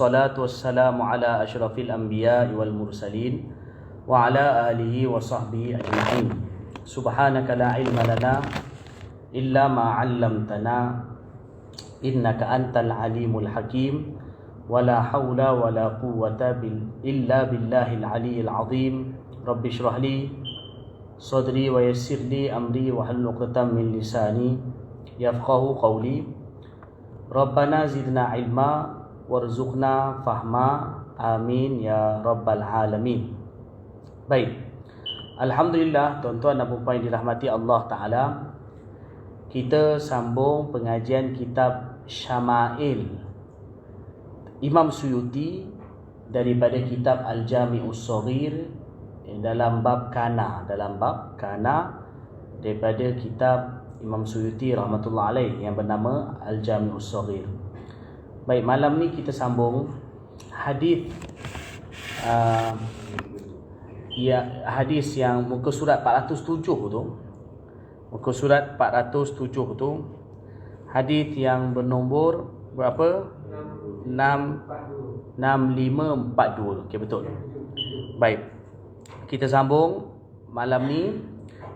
Wassalatu wassalamu ala asyrafil anbiya'i wal mursalin wa ala alihi wa sahbihi ajma'in. Subhanaka la ilma lana illa ma 'allamtana innaka antal alimul hakim. Wala haula wala quwwata illa billahil aliyyil azim. Rabbi shrah li sadri wa yassir li amri wa hlul 'uqdatam min lisani yafqahu qawli. Rabbana zidna ilma warzuqna fahma, amin ya rabbal alamin. Baik, alhamdulillah tuan-tuan dan puan yang dirahmati Allah Ta'ala, kita sambung pengajian kitab Syama'il Imam Suyuti daripada kitab Al-Jami'us Shaghir dalam bab kana, daripada kitab Imam Suyuti rahmatullah alaih yang bernama Al-Jami'us Shaghir. Baik, malam ni kita sambung hadis hadis yang muka surat 407 tu. Muka surat 407 tu hadis yang bernombor berapa? 6542. Okey, betul. Baik. Kita sambung malam ni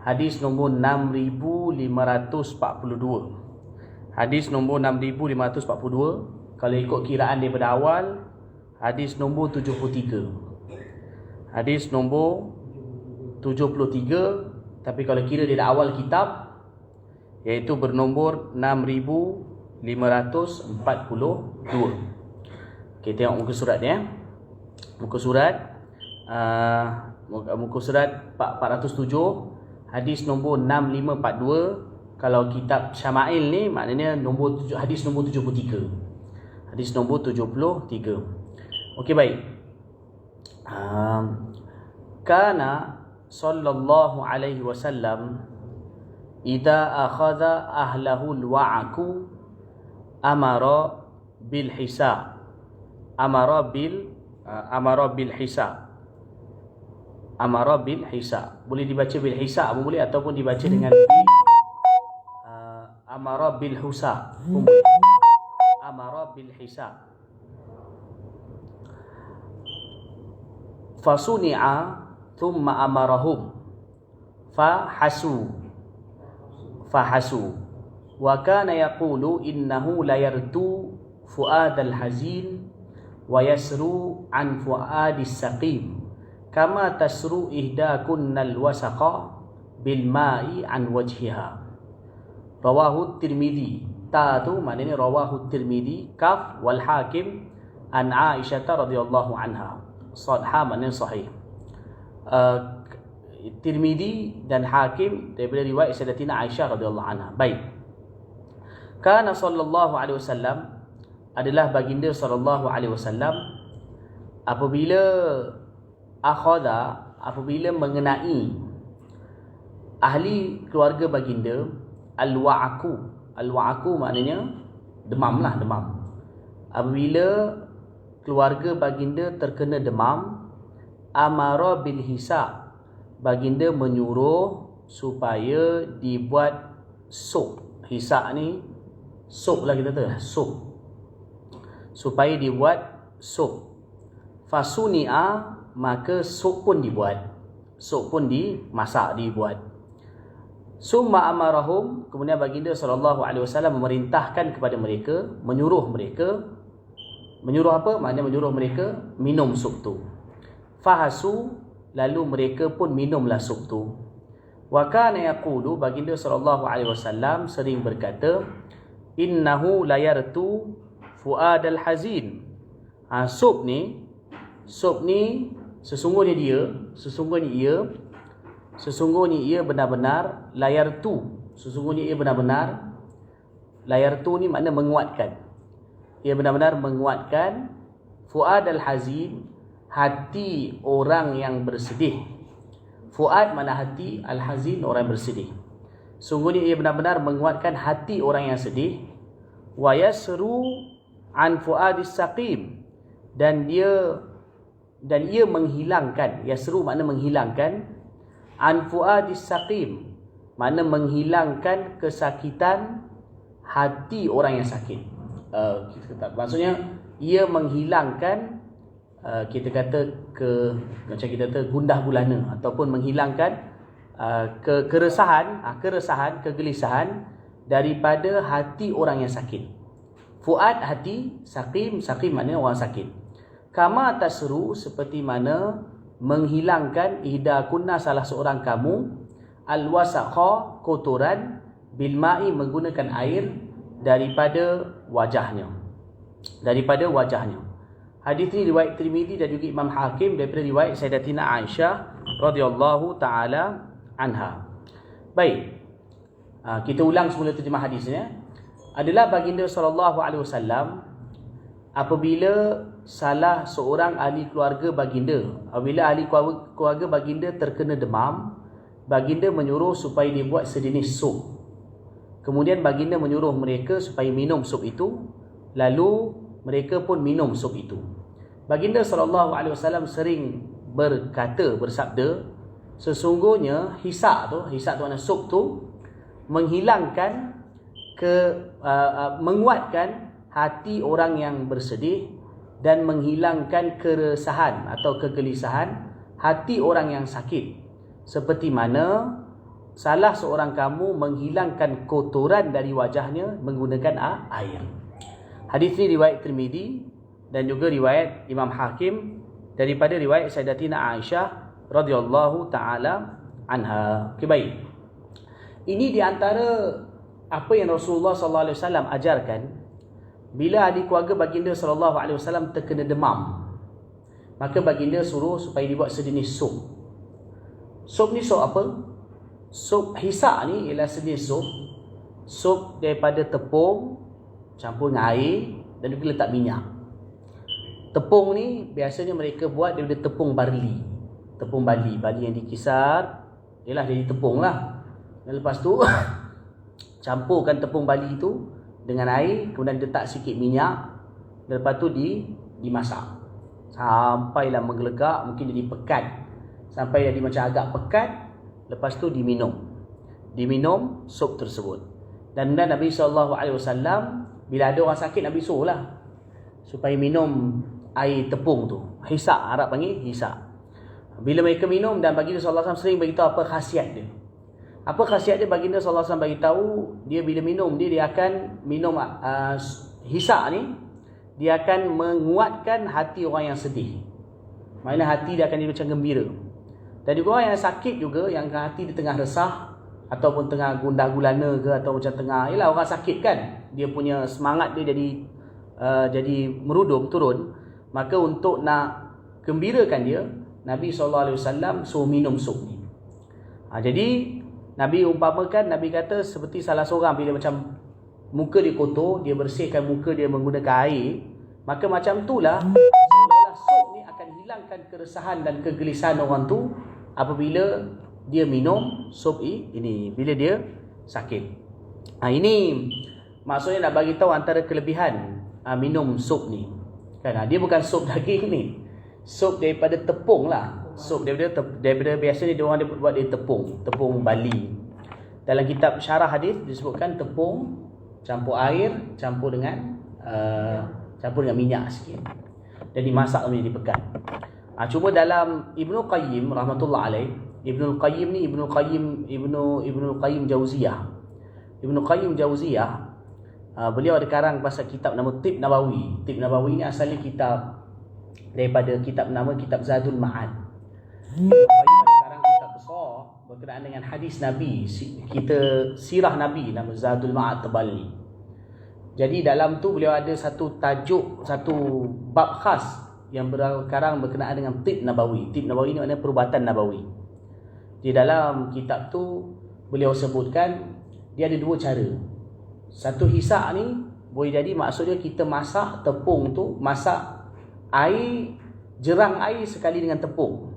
hadis nombor 6542. Hadis nombor 6542. Kalau ikut kiraan daripada awal, hadis nombor 73. Hadis nombor 73, tapi kalau kira dari awal kitab, iaitu bernombor 6542. Okey, tengok muka surat ni. Muka surat 407, hadis nombor 6542. Kalau kitab Syama'il ni maknanya hadis nombor 73. Hadis nombor 73. Okey, baik. Kana sallallahu alaihi wasallam idza akhadha ahlahu al-wa'ku amara bil hisab. Amara bil hisab. Boleh dibaca bil hisab pun boleh, ataupun dibaca dengan amara bil husab. Amara bil hisab. Fasuni'a thumma amarahum fahasu wa kana yaqulu innahu la yartu fuadal hazin wa yasru an fuadis saqim kama tasru ihdakunnal wasaqa bil ma'i an wajhiha. Rawahu Tirmidzi. Ta tu maknanya rawahu Tirmidzi, kaf wal Hakim an Aisyah radhiyallahu anha. Sad ha maknanya sahih. Tirmidzi dan Hakim daripada riwayat Sayyidatina Aisyah radhiyallahu anha. Baik. Kana sallallahu alaihi wasallam, adalah baginda sallallahu alaihi wasallam, apabila mengenai ahli keluarga baginda al-wa'ku. Al-wa'ku maknanya demam. Apabila keluarga baginda terkena demam, amara bil hisab, baginda menyuruh supaya dibuat sup. Hisab ni sup lah kita tahu, sup. Supaya dibuat sup. Fasuni'a, maka sup pun dibuat. Sup pun dibuat. Summa amarahum, kemudian baginda sallallahu alaihi wasallam memerintahkan kepada mereka, menyuruh apa? Maknanya menyuruh mereka minum sup tu. Fahasu, lalu mereka pun minumlah sup tu. Wa kana yaqulu, baginda sallallahu alaihi wasallam sering berkata, innahu la yartu fuadal hazin. Sup ni sesungguhnya ia benar-benar layar tu. Layar tu ni makna menguatkan. Ia benar-benar menguatkan fuad al-hazin, hati orang yang bersedih. Fuad mana hati, al-hazin orang yang bersedih. Sungguhnya ia benar-benar menguatkan hati orang yang sedih. Wa yasru an fuadis saqim, dan ia menghilangkan. Yasru makna menghilangkan. An fuadis saqim makna menghilangkan kesakitan hati orang yang sakit. Maksudnya ia menghilangkan kita kata macam kita kata gundah gulana, ataupun menghilangkan keresahan, kegelisahan daripada hati orang yang sakit. Fuad hati, saqim maknanya orang sakit. Kama tasru, seperti mana menghilangkan ihda kunna, salah seorang kamu, al-wasakha, kotoran, bil ma'i, menggunakan air daripada wajahnya. Hadis ini riwayat Tirmizi dan juga Imam Hakim daripada riwayat Sayyidatina Aisyah radhiyallahu taala anha. Baik. Kita ulang semula terjemah hadisnya. Adalah baginda sallallahu alaihi wasallam apabila salah seorang ahli keluarga baginda terkena demam, baginda menyuruh supaya dia buat sejenis sup. Kemudian baginda menyuruh mereka supaya minum sup itu, lalu mereka pun minum sup itu. Baginda sallallahu alaihi wasallam sering bersabda, sesungguhnya hisak tu makna sup tu menghilangkan menguatkan hati orang yang bersedih dan menghilangkan keresahan atau kegelisahan hati orang yang sakit, seperti mana salah seorang kamu menghilangkan kotoran dari wajahnya menggunakan air. Hadis ini riwayat Tirmizi dan juga riwayat Imam Hakim daripada riwayat Sayyidatina Aisyah radhiyallahu taala anha. Okay, baik. Ini di antara apa yang Rasulullah sallallahu alaihi wasallam ajarkan bila ahli keluarga baginda sallallahu alaihi wasallam terkena demam. Maka baginda suruh supaya dibuat sejenis sup. Sup ni sup apa? Sup hisak ni ialah sejenis sup daripada tepung campur dengan air dan juga letak minyak. Tepung ni biasanya mereka buat daripada tepung barli. Tepung barli yang dikisar ialah jadi tepung lah. Dan lepas tu campurkan tepung barli itu dengan air, kemudian letak sikit minyak, dan lepas tu dimasak sampailah menggelegak, mungkin jadi pekat, sampai jadi macam agak pekat. Lepas tu diminum sup tersebut. Dan Nabi SAW bila ada orang sakit, Nabi suruh lah supaya minum air tepung tu. Hisak, Arab panggil hisak. Bila mereka minum, dan baginda SAW sering beritahu apa khasiat dia. Apa khasiat dia? Baginda SAW beritahu dia bila minum dia akan minum hisak ni, dia akan menguatkan hati orang yang sedih. Maknanya hati dia akan jadi macam gembira. Dan juga orang yang sakit juga, yang hati dia tengah resah ataupun tengah gundah gulana ke, atau macam tengah, yalah orang sakit kan, dia punya semangat dia jadi merudum, turun. Maka untuk nak gembirakan dia, Nabi SAW suruh minum sup ni. Jadi Nabi umpamakan, Nabi kata seperti salah seorang bila macam muka dia kotor, dia bersihkan muka dia menggunakan air, maka macam itulah seolah-olah sup ni akan hilangkan keresahan dan kegelisahan orang tu apabila dia minum sup ini bila dia sakit. Ini maksudnya nak bagi tahu antara kelebihan minum sup ni. Kan dia bukan sup daging ni. Sup daripada tepung lah. Sup daripada biasanya dia orang buat dari tepung Bali. Dalam kitab syarah hadis disebutkan tepung campur air, campur dengan minyak sikit, dan dimasak menjadi pekat. Cuma dalam Ibnu Qayyim rahmatullah alaih, Ibnu Qayyim Jauziyah. Ibnu Qayyim Jauziyah, beliau ada karang pasal kitab nama Tib Nabawi. Tib Nabawi ni asalnya kitab daripada kitab nama kitab Zadul Ma'ad. Sekarang kitab besar berkenaan dengan hadis Nabi, kita sirah Nabi, nama Zadul Ma'ad tebal ni. Jadi dalam tu beliau ada satu tajuk, satu bab khas yang berkarang berkenaan dengan Tib Nabawi. Tib Nabawi ni maknanya perubatan Nabawi. Di dalam kitab tu beliau sebutkan dia ada dua cara. Satu hisak ni boleh jadi maksudnya kita masak tepung tu, masak air, jerang air sekali dengan tepung.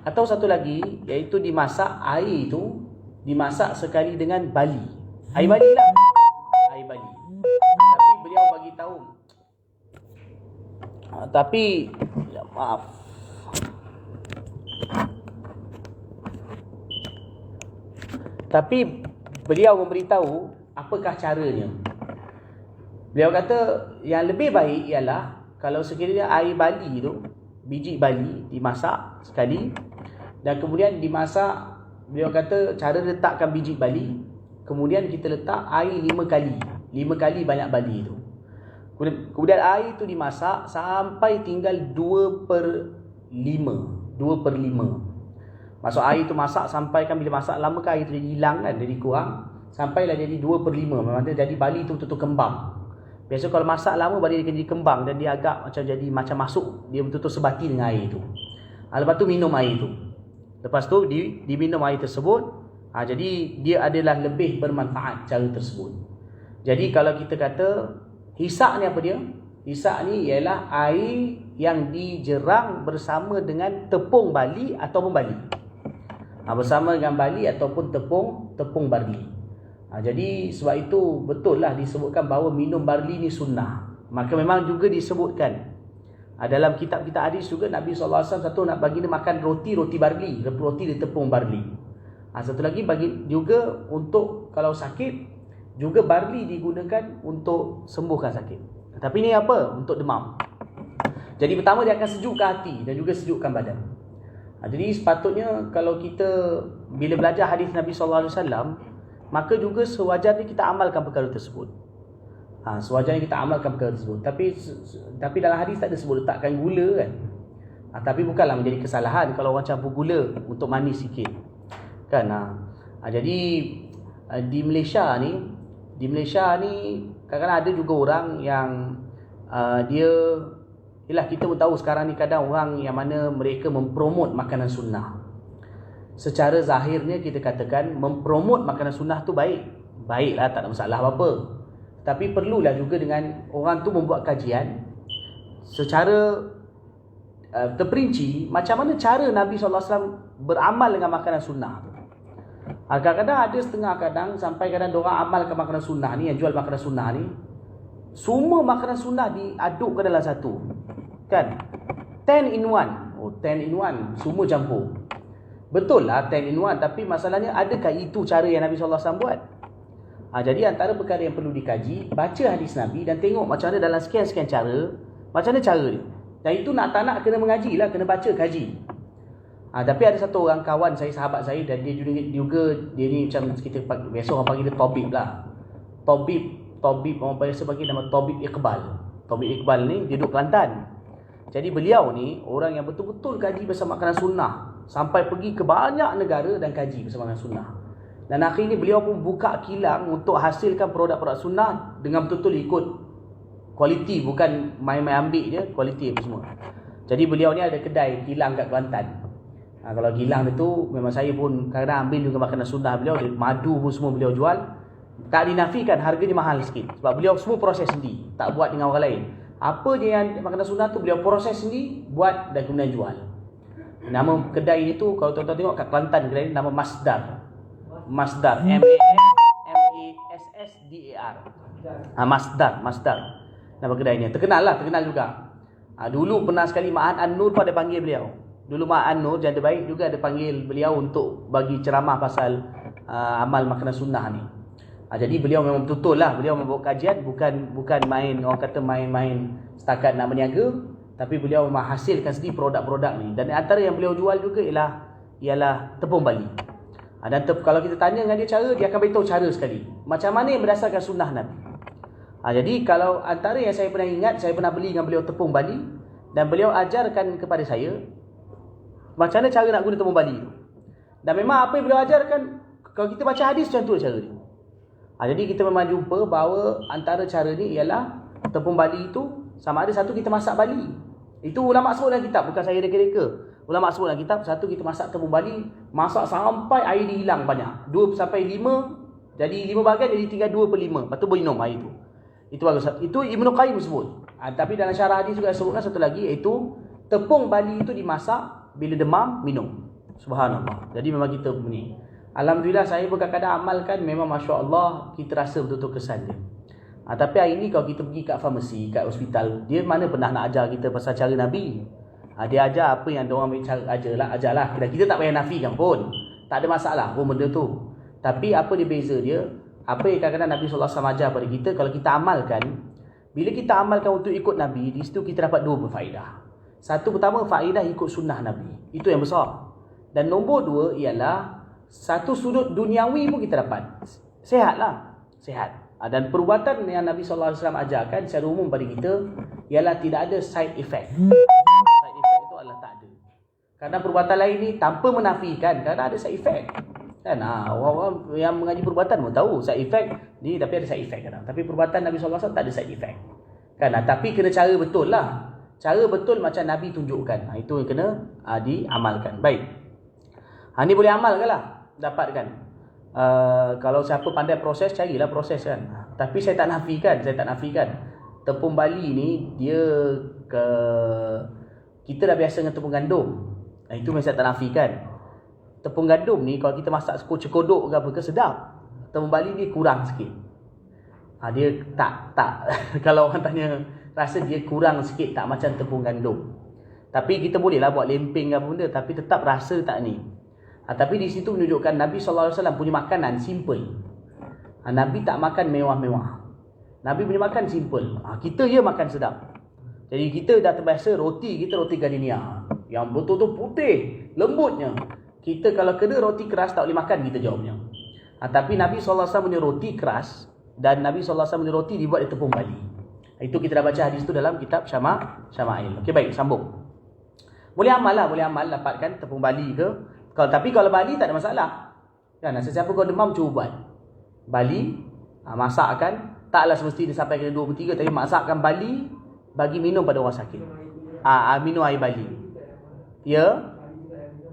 Atau satu lagi, iaitu dimasak air itu, dimasak sekali dengan bali. Air bali lah. Air bali. Tapi beliau bagi tahu. Tapi beliau memberitahu apakah caranya. Beliau kata yang lebih baik ialah kalau sekiranya air bali tu, biji bali dimasak sekali, dan kemudian dimasak, beliau kata cara letakkan biji bali, kemudian kita letak air 5 kali. 5 kali banyak bali tu. Kemudian air tu dimasak sampai tinggal 2/5. 2/5. Maksud air tu masak sampai kan, bila masak lama kan air tu jadi hilang kan, jadi kurang. Sampailah jadi 2/5. Memang jadi bali tu betul-betul kembang. Biasa kalau masak lama bali dia jadi kembang dan dia agak macam jadi macam masuk, dia betul-betul sebati dengan air tu. Lepas tu minum air tu. Lepas tu diminum air tersebut. Jadi dia adalah lebih bermanfaat cara tersebut. Jadi kalau kita kata hisak ni apa dia? Hisak ni ialah air yang dijerang bersama dengan tepung bali ataupun bali. Bersama dengan bali ataupun tepung barli. Jadi sebab itu betul lah disebutkan bahawa minum barli ni sunnah. Maka memang juga disebutkan dalam kitab-kitab hadis juga Nabi SAW satu nak bagi dia makan roti barli, roti dari tepung barli. Satu lagi bagi juga untuk kalau sakit, juga barli digunakan untuk sembuhkan sakit. Tapi ni apa? Untuk demam. Jadi pertama dia akan sejukkan hati dan juga sejukkan badan. Jadi sepatutnya kalau kita bila belajar hadis Nabi SAW, maka juga sewajarnya kita amalkan perkara tersebut. Sewajarnya kita amalkan perkara tersebut. Tapi dalam hadis tak ada sebut letakkan gula kan. Tapi bukanlah menjadi kesalahan kalau orang campur gula untuk manis sikit. Kan? Jadi di Malaysia ni kadang-kadang ada juga orang yang kita pun tahu sekarang ni kadang orang yang mana mereka mempromot makanan sunnah. Secara zahirnya kita katakan mempromot makanan sunnah tu baiklah, tak ada masalah apa-apa. Tapi perlulah juga dengan orang tu membuat kajian secara terperinci macam mana cara Nabi SAW beramal dengan makanan sunnah tu. Kadang-kadang ada setengah sampai kadang orang amalkan makanan sunnah ni, yang jual makanan sunnah ni, semua makanan sunnah diadukkan dalam satu. Kan? 10 in 1. 10 in 1, semua campur. Betul lah 10 in 1, tapi masalahnya adakah itu cara yang Nabi SAW buat? Jadi antara perkara yang perlu dikaji, baca hadis Nabi dan tengok macam mana dalam sekian-sekian cara, macam mana cara dia. Dan itu tak nak kena mengaji lah, kena baca, kaji. Tapi ada satu orang kawan saya, sahabat saya, dan dia ni macam kita biasa orang panggil dia Tabib lah. Tabib orang biasa panggil nama Tabib Iqbal. Tabib Iqbal ni dia duduk Kelantan. Jadi beliau ni orang yang betul-betul kaji bersama makanan sunnah, sampai pergi ke banyak negara dan kaji bersama makanan sunnah. Dan akhirnya beliau pun buka kilang untuk hasilkan produk-produk sunnah dengan betul-betul ikut kualiti, bukan main-main ambil je, kualiti apa semua. Jadi beliau ni ada kedai kilang kat Kelantan. Kalau kilang itu memang saya pun kadang ambil juga makanan sunnah beliau, madu pun semua beliau jual. Tak dinafikan harganya mahal sikit sebab beliau semua proses sendiri, tak buat dengan orang lain. Apa je yang makanan sunnah tu beliau proses sendiri, buat dan kemudian jual. Nama kedai itu kalau tuan-tuan tengok kat Kelantan, kedai ini nama Masdar. Masdar, MASSDAR. Masdar. Nama kedainya. Terkenal juga. Dulu pernah sekali Ma'an An-Nur pun ada panggil beliau. Dulu Ma'an An-Nur janda baik juga ada panggil beliau untuk bagi ceramah pasal amal makanan sunnah ni. Jadi beliau memang betul lah, beliau membuat kajian, bukan main, orang kata main-main setakat nak berniaga, tapi beliau menghasilkan sendiri produk-produk ni. Dan antara yang beliau jual juga ialah tepung bali. Dan kalau kita tanya dengan dia cara, dia akan beritahu cara sekali macam mana yang berdasarkan sunnah Nabi. Jadi kalau antara yang saya pernah ingat, saya pernah beli dengan beliau tepung bali, dan beliau ajarkan kepada saya macam mana cara nak guna tepung bali tu. Dan memang apa yang beliau ajarkan, kalau kita baca hadis macam tu cara dia. Jadi kita memang jumpa bahawa antara cara ni ialah tepung bali itu sama ada satu kita masak bali. Itu ulama sebut dalam kitab, bukan saya reka-reka. Ulama sebut dalam kitab, satu kita masak tepung bali, masak sampai air dihilang banyak. 2 sampai 5, jadi 5 bahagian jadi tinggal 2/5. Lepas tu boleh minum air itu. Itu bagus. Itu Ibnu Qayyim sebut. Tapi dalam syarah hadis juga sebutkan satu lagi, iaitu tepung bali itu dimasak, bila demam minum. Subhanallah. Jadi memang kita ni, alhamdulillah saya pun kadang-kadang amalkan, memang masya-Allah kita rasa betul-betul kesan dia. Tapi hari ni kalau kita pergi kat farmasi, kat hospital, dia mana pernah nak ajar kita pasal cara Nabi. Dia ajar apa yang diorang ajarlah. Kita tak payah nafikan pun, tak ada masalah pun benda tu. Tapi apa dia beza dia, apa yang kadang-kadang Nabi SAW ajar pada kita, kalau kita amalkan, Bila kita amalkan untuk ikut Nabi, di situ kita dapat dua faedah. Satu, pertama, faedah ikut sunnah Nabi. Itu yang besar. Dan nombor dua ialah satu sudut duniawi pun kita dapat. Sehatlah. Sehat. Dan perubatan yang Nabi SAW ajarkan secara umum pada kita ialah tidak ada side effect. Side effect itu adalah tak ada. Kerana perubatan lain ni tanpa menafikan kerana ada side effect. Kan? Orang-orang yang mengaji perubatan pun tahu side effect ni, tapi ada side effect kadang. Tapi perubatan Nabi SAW tak ada side effect. Kan? Tapi kena cara betul lah. Cara betul macam Nabi tunjukkan. Itu yang kena diamalkan. Baik. Ni boleh amal ke lah? Dapatkan. Kalau siapa pandai proses, carilah proses kan. Tapi saya tak nafikan. Tepung Bali ni dia kita dah biasa dengan tepung gandum. Itu yang saya tak nafikan. Tepung gandum ni kalau kita masak cekodok ke apa ke sedap. Tepung Bali ni kurang sikit. Dia tak kalau orang tanya rasa dia kurang sikit, tak macam tepung gandum. Tapi kita bolehlah buat lempeng ke apa benda, tapi tetap rasa tak ni. Tapi di situ menunjukkan Nabi SAW punya makanan simple. Nabi tak makan mewah-mewah. Nabi punya makan simple. Kita je makan sedap. Jadi kita dah terbiasa roti gardenia yang betul-betul putih, lembutnya. Kita kalau kena roti keras tak boleh makan, kita jawabnya. Tapi Nabi SAW punya roti keras dan Nabi SAW punya roti dibuat dari tepung Bali. Itu kita dah baca hadis tu dalam kitab Syama'il. Okey, baik, sambung. Boleh amal dapatkan tepung Bali ke. Tapi kalau Bali tak ada masalah. Kan, sesiapa kau demam cuba buat. Bali, masakkan. Taklah semestinya sampai kena 2/3, tapi masakkan Bali, bagi minum pada orang sakit. Minum air Bali. Ya,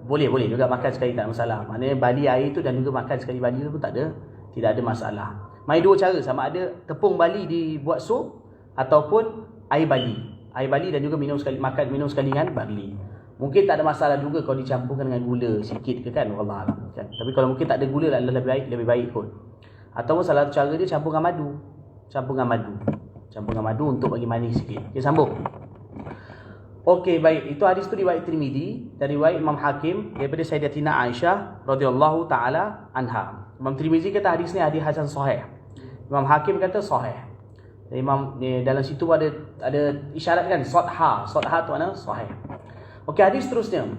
boleh juga makan sekali, tak ada masalah. Maknanya Bali air tu dan juga makan sekali Bali tu pun tidak ada masalah. Mai dua cara, sama ada tepung Bali dibuat sup ataupun air Bali. Air Bali dan juga minum sekali dengan barli. Mungkin tak ada masalah juga kalau dicampurkan dengan gula sikit ke kan, wallahualam kan. Tapi kalau mungkin tak ada gula lebih baik kot. Ataupun salah satu cara dia campur dengan madu. Campur dengan madu untuk bagi manis sikit. Okey, sambung. Okey, baik. Itu hadis tu riwayat Tirmizi dari riwayat Imam Hakim daripada Sayyidatina Aisyah radhiyallahu taala anha. Imam Tirmizi kata hadis ni hadis hasan sahih. Imam Hakim kata sahih. Dalam situ ada isyarat kan, sahha tu makna sahih. Okey, hadis terusnya.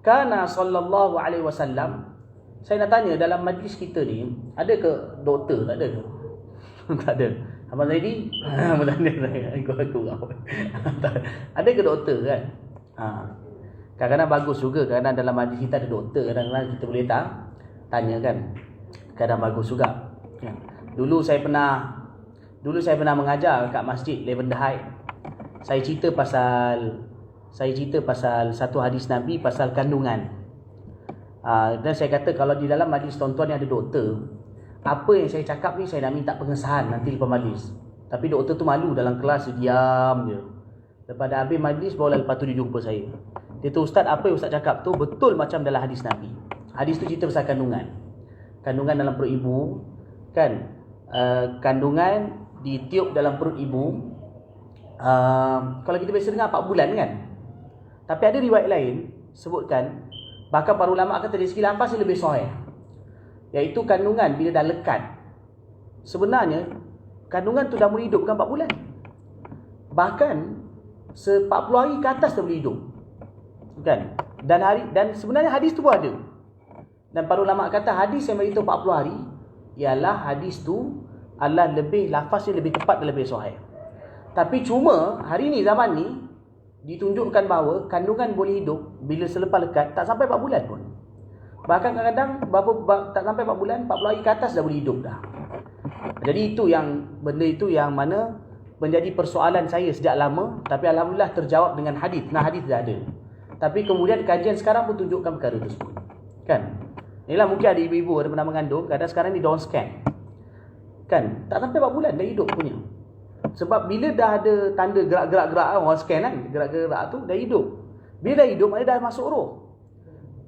Kana sallallahu alaihi wasallam. Saya nak tanya, dalam majlis kita ni ada ke doktor? Tak ada ke? Tak ada. Abang Zaidi bertanya saya, aku ada ke doktor kan? Kadang-kadang bagus juga, kadang dalam majlis kita ada doktor, kadang-kadang kita boleh tanya kan. Kadang bagus juga. Dulu saya pernah mengajar kat masjid Lavender Heights. Saya cerita pasal satu hadis Nabi pasal kandungan. Dan saya kata kalau di dalam majlis tuan-tuan yang ada doktor, apa yang saya cakap ni saya nak minta pengesahan nanti lepas majlis. Tapi doktor tu malu dalam kelas, dia diam je. Lepas dah habis majlis barulah lepas tu dia jumpa saya. Dia tu, Ustaz, apa yang Ustaz cakap tu betul macam dalam hadis Nabi. Hadis tu cerita pasal kandungan. Kandungan dalam perut ibu kan. Kandungan ditiup dalam perut ibu. Kalau kita biasa dengar 4 bulan kan. Tapi ada riwayat lain sebutkan, bahkan para ulama kata dari segi lafaz lebih sahih, iaitu kandungan bila dah lekat. Sebenarnya kandungan tu dah mula hidup bukan 4 bulan. Bahkan 40 hari ke atas dah boleh hidup. Kan? Dan sebenarnya hadis tu pun ada. Dan para ulama kata hadis yang beritahu 40 hari ialah hadis tu adalah lebih, lafaznya lebih tepat dan lebih sahih. Tapi cuma hari ni, zaman ni ditunjukkan bahawa kandungan boleh hidup bila selepas lekat tak sampai 4 bulan pun. Bahkan kadang-kadang tak sampai 4 bulan, 40 hari ke atas dah boleh hidup dah. Jadi benda itu yang mana menjadi persoalan saya sejak lama, tapi alhamdulillah terjawab dengan hadis. Hadis dah ada. Tapi kemudian kajian sekarang pun tunjukkan perkara tersebut. Kan? Inilah mungkin ada ibu-ibu ada pernah mengandung, kadang sekarang ni down scan. Kan? Tak sampai 4 bulan dah hidup punya. Sebab bila dah ada tanda gerak-gerak orang scan kan, gerak-gerak tu dah hidup. Bila dah hidup maknanya dah masuk roh.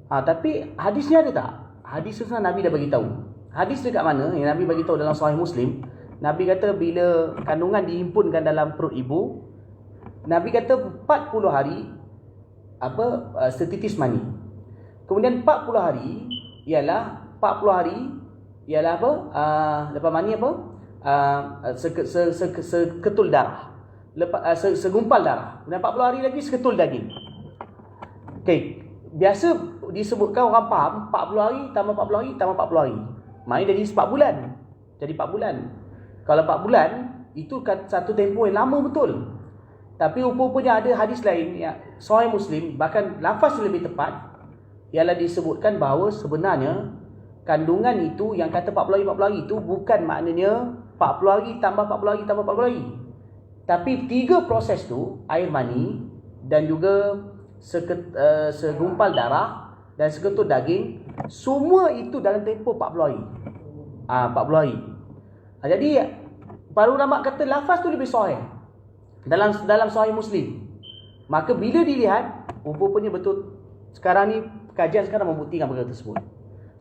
Tapi hadisnya ada tak? Hadis tu Nabi dah bagi tahu. Hadis dekat mana yang Nabi bagi tahu dalam Sahih Muslim? Nabi kata bila kandungan dihimpunkan dalam perut ibu, Nabi kata 40 hari setitis mani. Kemudian 40 hari ialah apa? Lepas mani apa? Seketul darah. segumpal darah. Kemudian 40 hari lagi seketul daging. Okey, biasa disebutkan orang faham 40 hari tambah 40 hari tambah 40 hari. Maknanya jadi 4 bulan. Jadi 4 bulan. Kalau 4 bulan itu satu tempoh yang lama betul. Tapi rupanya ada hadis lain yang Sahih Muslim, bahkan lafaz lebih tepat, ialah disebutkan bahawa sebenarnya kandungan itu yang kata 40 hari itu bukan maknanya 40 hari tambah 40 hari tambah 40 hari. Tapi 3 proses tu, air mani dan juga segumpal darah dan seketul daging, semua itu dalam tempoh 40 hari. 40 hari. Jadi para ulama kata lafaz tu lebih sahih dalam Sahih Muslim. Maka bila dilihat, rupanya betul sekarang ni kajian sekarang membuktikan perkara tersebut.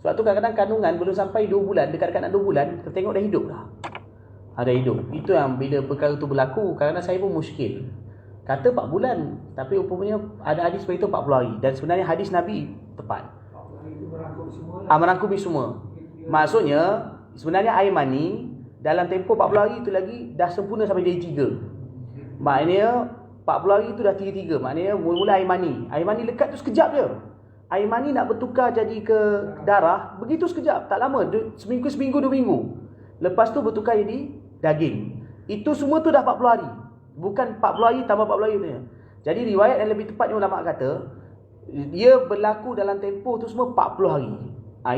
Sebab tu kadang-kadang kandungan belum sampai 2 bulan, dekat-dekat nak 2 bulan, kita tengok dah hidup dah. Ada hidup. Itu yang bila perkara tu berlaku, kadang-kadang saya pun muskil. Kata 4 bulan, tapi rupanya ada hadis beritahu 40 hari. Dan sebenarnya hadis Nabi tepat. Merangkumi semua. Maksudnya, sebenarnya air mani dalam tempoh 40 hari itu lagi dah sempurna sampai jadi 3. Maknanya 40 hari itu dah 3-3. Maknanya mula-mula air mani. Air mani lekat tu sekejap je. Air mani nak bertukar jadi ke darah, begitu sekejap. Tak lama. Seminggu, 2 minggu. Lepas tu bertukar jadi daging. Itu semua tu dah 40 hari. Bukan 40 hari tambah 40 hari punya. Jadi riwayat yang lebih tepatnya ulama kata, dia berlaku dalam tempoh tu semua 40 hari.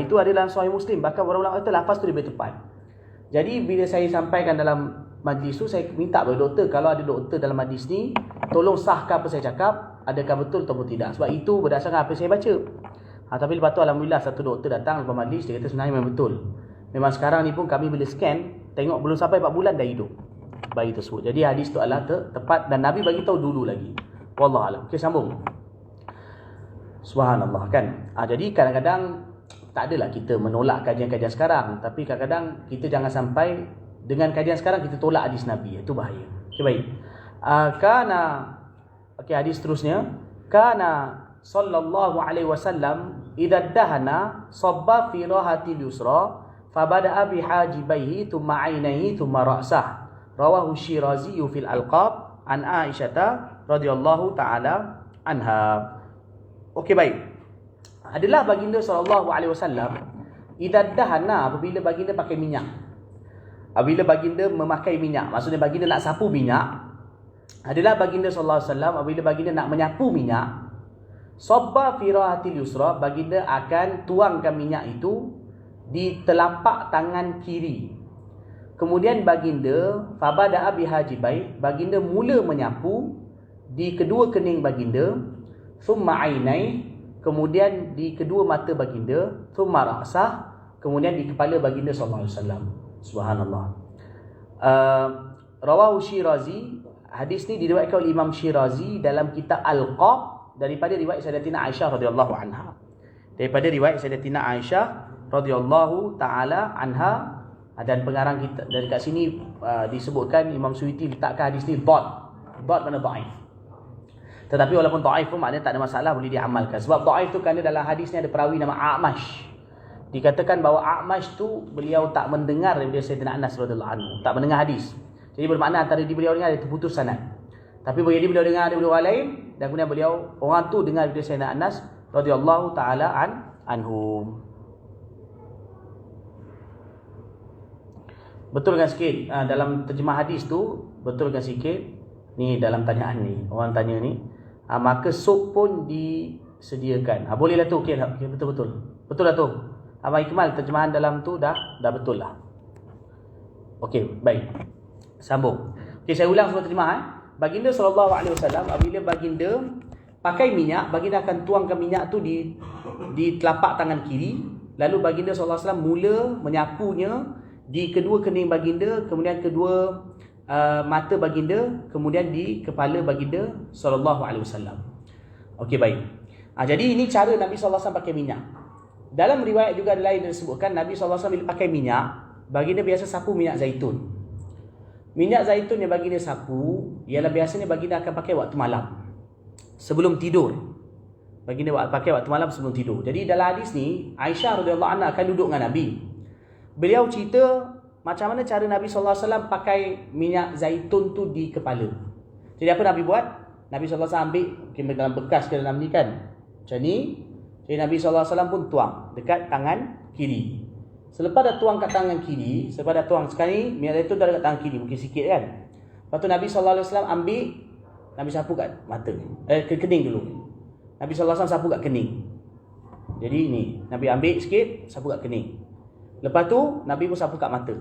Itu ada dalam Sahih Muslim. Bahkan orang ulama kata lafaz tu lebih tepat. Jadi bila saya sampaikan dalam majlis tu, saya minta kepada doktor, kalau ada doktor dalam majlis ni, tolong sahkan apa saya cakap, adakah betul atau tidak. Sebab itu berdasarkan apa yang saya baca. Tapi lepas tu alhamdulillah satu doktor datang lepas majlis, dia kata sebenarnya memang betul. Memang sekarang ni pun kami bila scan, tengok belum sampai 4 bulan dah hidup bayi tersebut. Jadi hadis tu adalah tepat dan Nabi bagi tahu dulu lagi. Wallahualam. Okey, sambung. Subhanallah kan. Jadi kadang-kadang tak adalah kita menolak kajian-kajian sekarang, tapi kadang-kadang kita jangan sampai dengan kajian sekarang kita tolak hadis Nabi. Itu bahaya. Okey, baik. Hadis seterusnya, kana sallallahu alaihi wasallam idza dahana sabba fi rahatil yusra fabada'a bi hajibaihi thumma 'ainaihi thumma ra'sah. Rawahu Syirazi fil Alqab an Aisyah radhiyallahu taala anha. Okey, baik. Adalah baginda sallallahu alaihi wasallam idza dahana, apabila baginda pakai minyak. Apabila baginda memakai minyak, maksudnya baginda nak sapu minyak. Adalah baginda sallallahu alaihi wasallam apabila baginda nak menyapu minyak, sabba fi rahatil yusra, baginda akan tuangkan minyak itu di telapak tangan kiri. Kemudian baginda fabada'a bihajibai, baginda mula menyapu di kedua kening baginda, thumma ainai, kemudian di kedua mata baginda, thumma ra'sah, kemudian di kepala baginda sallallahu alaihi wasallam. Subhanallah. Rawahu Syirazi, hadis ni diriwayatkan oleh Imam Syirazi dalam kitab Al-Qab daripada riwayat Sayyidatina Aisyah radhiyallahu anha. Daripada riwayat Sayyidatina Aisyah radhiyallahu taala anha. Dan pengarang kita dari kat sini disebutkan Imam Suyuti letakkan hadis ni dhad mana dhaif. Tetapi walaupun dhaif pun maknanya tak ada masalah, boleh diamalkan. Sebab dhaif tu kerana dalam hadis ni ada perawi nama A'mash. Dikatakan bahawa A'mash tu beliau tak mendengar daripada Sayyidina Anas radhiyallahu anhu, tak mendengar hadis. Jadi bermakna antara beliau dengan ada terputus sanad. Tapi boleh beliau dengar daripada orang lain, dan kemudian beliau orang tu dengar daripada Sayyidina Anas radhiyallahu taala anhu. Betulkan sikit dalam terjemah hadis tu, betulkan sikit ni dalam tanyaan ni. Orang tanya ni, maka sup pun disediakan. Bolehlah tu. Okey, betul-betul. Betul lah tu. Abang Ikmal terjemahan dalam tu dah betul lah. Okey, baik. Sambung. Okey, saya ulang semua terjemahan. Baginda sallallahu alaihi wasallam apabila baginda pakai minyak, baginda akan tuangkan minyak tu di telapak tangan kiri. Lalu baginda sallallahu alaihi wasallam mula menyapunya di kedua kening baginda, kemudian kedua mata baginda, kemudian di kepala baginda sallallahu alaihi wasallam. Okey, baik. Jadi ini cara Nabi sallallahu alaihi wasallam pakai minyak. Dalam riwayat juga ada lain yang disebutkan Nabi sallallahu alaihi wasallam bila pakai minyak, baginda biasa sapu minyak zaitun. Minyak zaitun yang baginda sapu ialah biasanya baginda akan pakai waktu malam sebelum tidur. Baginda pakai waktu malam sebelum tidur. Jadi dalam hadis ni Aisyah radhiyallahu anha akan duduk dengan Nabi. Beliau cerita macam mana cara Nabi sallallahu alaihi wasallam pakai minyak zaitun tu di kepala. Jadi apa Nabi buat? Nabi SAW ambil mungkin dalam bekas ke dalam ni kan, macam ni. Jadi Nabi SAW pun tuang dekat tangan kiri. Selepas dah tuang kat tangan kiri, selepas dah tuang sekali, minyak zaitun dah dekat tangan kiri, mungkin sikit kan. Lepas tu Nabi SAW ambil, Nabi sapu kat mata, ke kening dulu. Nabi SAW sapu kat kening. Jadi ni, Nabi ambil sikit, sapu kat kening. Lepas tu Nabi pun sapu kat mata.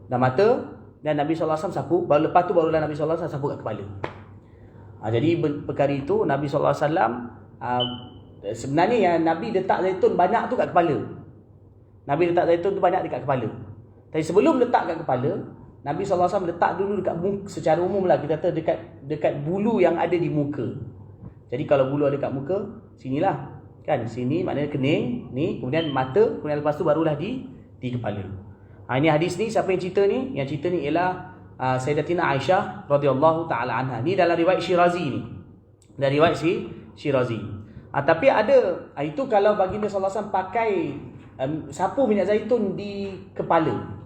Dah mata, dan Nabi SAW sapu, baru lepas tu barulah Nabi SAW sapu kat kepala. Jadi perkara itu Nabi SAW sebenarnya yang Nabi letak zaitun banyak tu kat kepala. Nabi letak zaitun tu banyak dekat kepala. Tapi sebelum letak kat kepala, Nabi SAW letak dulu dekat muka, secara umum lah kita kata dekat bulu yang ada di muka. Jadi kalau bulu ada kat muka, sinilah kan, sini maknanya kening ni, kemudian mata, kemudian lepas tu barulah di kepala. Ini hadis ni, siapa yang cerita ni? Yang cerita ni ialah Sayyidatina Aisyah radhiyallahu taala anha. Ni dalam riwayat Syirazi ni. Dari riwayat Syirazi. Tapi ada itu kalau baginda sallallahu alaihi wasallam pakai sapu minyak zaitun di kepala.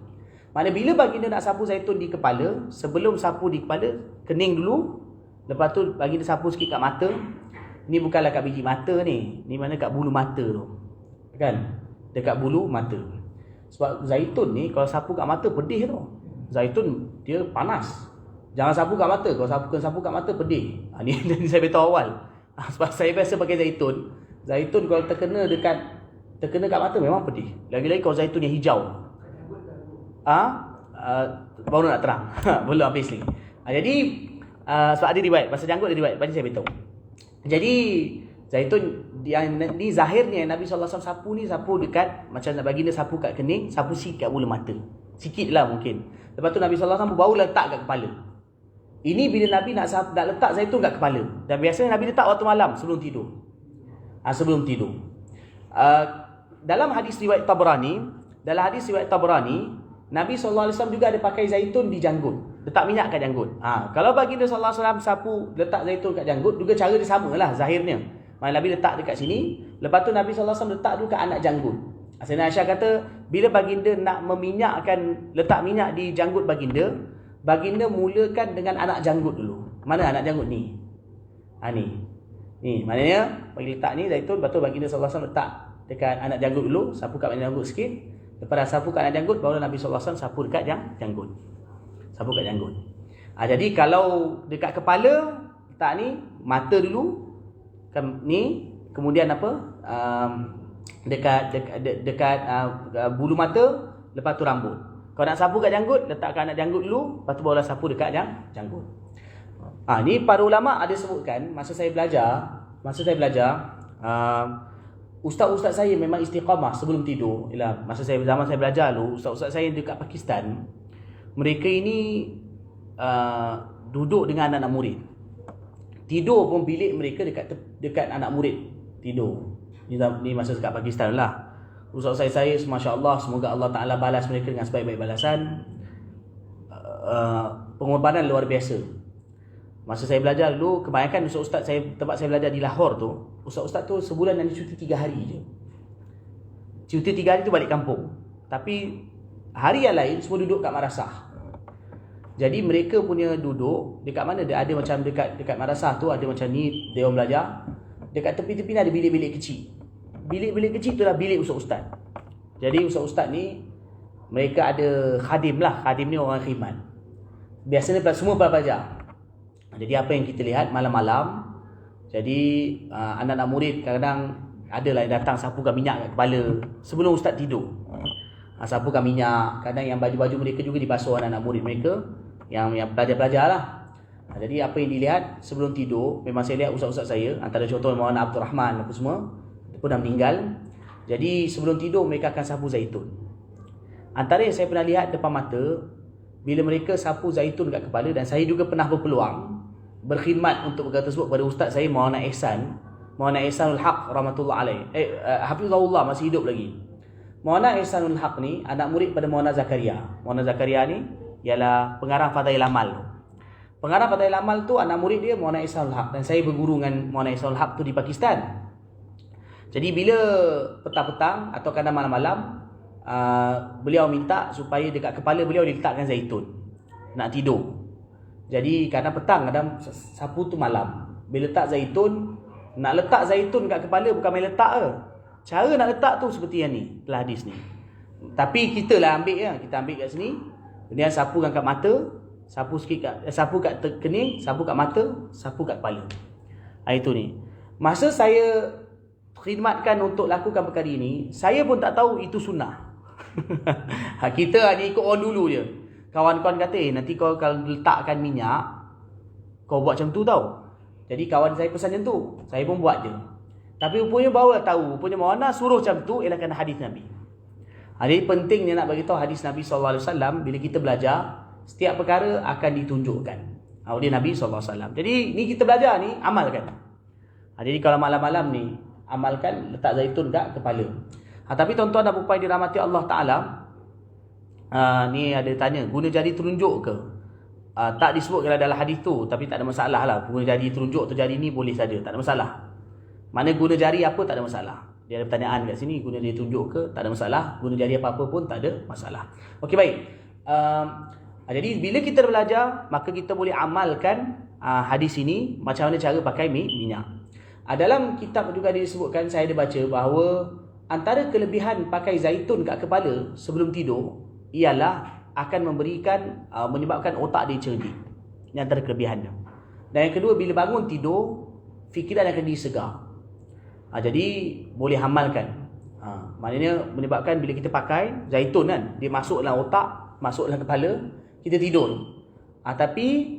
Mana bila baginda nak sapu zaitun di kepala, sebelum sapu di kepala, kening dulu, lepas tu baginda sapu sikit kat mata. Ni bukanlah kat biji mata ni. Ni mana kat bulu mata tu. Kan? Dekat bulu mata. Sebab zaitun ni kalau sapu kat mata pedih tu. Zaitun dia panas. Jangan sapu kat mata. Kalau sapu kat mata pedih. Ni saya beritahu awal. Sebab saya biasa pakai zaitun. Zaitun kalau terkena kat mata memang pedih. Lagi-lagi kalau zaitun yang hijau. Baru nak terang. Belum habis lagi. Jadi sebab ada riwayat pasal janggut, ada riwayat. Lepas ni saya beritahu. Jadi zaitun yang ni zahirnya Nabi SAW sapu ni, sapu dekat macam nak baginda sapu kat kening, sapu sikit kat bulu mata. Sikit lah mungkin. Lepas tu Nabi SAW baru letak kat kepala. Ini bila Nabi nak letak zaitun kat kepala. Dan biasanya Nabi letak waktu malam sebelum tidur. Sebelum tidur. Dalam hadis riwayat Tabrani, Nabi SAW juga ada pakai zaitun di janggut. Letak minyak kat janggut. Kalau baginda SAW sapu letak zaitun kat janggut, juga cara dia samalah zahirnya. Nabi letak dekat sini, lepas tu Nabi SAW letak dulu kat anak janggut. Sayyidina Aisyah kata, bila baginda nak meminyakkan, letak minyak di janggut baginda, baginda mulakan dengan anak janggut dulu. Mana anak janggut ni? Ni, maknanya bagi letak ni zaitun, lepas tu baginda SAW letak dekat anak janggut dulu, sapu kat anak janggut sikit. Lepas dah sapu kat anak janggut, baru Nabi SAW sapu dekat janggut. Sapu kat janggut. Jadi kalau dekat kepala, letak ni, mata dulu, ni, kemudian apa? Dekat bulu mata, lepas tu rambut. Kalau nak sapu kat janggut, letakkan anak janggut dulu, lepas tu barulah sapu dekat janggut. Ni para ulama ada sebutkan masa saya belajar, ustaz-ustaz saya memang istiqamah sebelum tidur. Masa zaman saya belajar dulu, ustaz-ustaz saya dekat Pakistan, mereka ini duduk dengan anak-anak murid. Tidur pun bilik mereka dekat anak murid tidur. Ni masa dekat Pakistan lah. Ustaz saya masya-Allah, semoga Allah Taala balas mereka dengan sebaik-baik balasan. Pengorbanan luar biasa. Masa saya belajar dulu, kebanyakan ustaz saya, tempat saya belajar di Lahore tu, ustaz tu sebulan hanya cuti 3 hari je. Cuti 3 hari tu balik kampung. Tapi hari yang lain semua duduk kat madrasah. Jadi mereka punya duduk dekat mana dia ada macam dekat madrasah tu ada macam ni dia orang belajar. Dekat tepi-tepi ni ada bilik-bilik kecil. Bilik-bilik kecil tu lah bilik ustaz-ustaz. Jadi ustaz-ustaz ni mereka ada khadim lah. Khadim ni orang khidmat. Biasanya semua pelajar. Jadi apa yang kita lihat malam-malam, jadi anak-anak murid kadang-kadang adalah yang datang sapukan minyak kat kepala sebelum ustaz tidur. Sapukan minyak, kadang yang baju-baju mereka juga dibasuh anak-anak murid mereka yang pelajar-pelajar lah. Jadi apa yang dilihat sebelum tidur, memang saya lihat ustaz-ustaz saya, antara contoh Maulana Abdul Rahman apa semua pun dah meninggal. Jadi sebelum tidur mereka akan sapu zaitun. Antara yang saya pernah lihat depan mata, bila mereka sapu zaitun kat kepala, dan saya juga pernah berpeluang berkhidmat untuk perkara tersebut kepada ustaz saya Maulana Ihsanul Haq rahmatullah alaih. Hafizahullah, masih hidup lagi. Maulana Ihsanul Haq ni anak murid pada Maulana Zakaria. Maulana Zakaria ni ialah pengarang Fadail Amal. Pengarang Fadail Amal tu anak murid dia Maulana Ihsanul Haq, dan saya berguru dengan Maulana Ihsanul Haq tu di Pakistan. Jadi bila petang-petang atau kadang malam-malam, beliau minta supaya dekat kepala beliau diletakkan zaitun nak tidur. Jadi kadang petang, kadang sapu tu malam. Bila letak zaitun, nak letak zaitun kat kepala bukan main letak ke. Cara nak letak tu seperti yang ni, dalam hadis ni. Tapi kita lah ambil ya, kita ambil kat sini. Kemudian sapu kat mata, sapu sikit kat sapu kat kening, sapu kat mata, sapu kat kepala. Itu ni. Masa saya khidmatkan untuk lakukan perkara ini, saya pun tak tahu itu sunnah. Kita hanya ikut orang dulu je. Kawan-kawan kata, nanti kau kalau letakkan minyak, kau buat macam tu tau. Jadi kawan saya pesan macam tu, saya pun buat je. Tapi rupanya barulah tahu, rupanya mana suruh macam tu ialah kerana hadis Nabi. Jadi pentingnya nak bagi tahu hadis Nabi SAW, bila kita belajar, setiap perkara akan ditunjukkan oleh Nabi SAW. Jadi ni kita belajar ni, amalkan. Jadi kalau malam-malam ni, amalkan, letak zaitun kat kepala. Tapi tuan-tuan dan puan dirahmati Allah Ta'ala, ni ada tanya, guna jari telunjuk ke? Tak disebut dalam hadis tu, tapi tak ada masalah lah. Guna jari telunjuk tu jari ni boleh saja, tak ada masalah. Mana guna jari apa tak ada masalah. Dia ada pertanyaan kat sini, guna jari telunjuk ke? Tak ada masalah. Guna jari apa-apa pun tak ada masalah. Okey, baik. Jadi bila kita belajar, maka kita boleh amalkan hadis ini, macam mana cara pakai minyak. Dalam kitab juga disebutkan, saya ada baca bahawa antara kelebihan pakai zaitun kat kepala sebelum tidur ialah akan menyebabkan otak dia cerdik. Ini antara kelebihannya. Dan yang kedua, bila bangun tidur, fikiran akan disegar. Jadi boleh amalkan. Maknanya menyebabkan bila kita pakai zaitun kan, dia masuk dalam otak, masuk dalam kepala, kita tidur. Tapi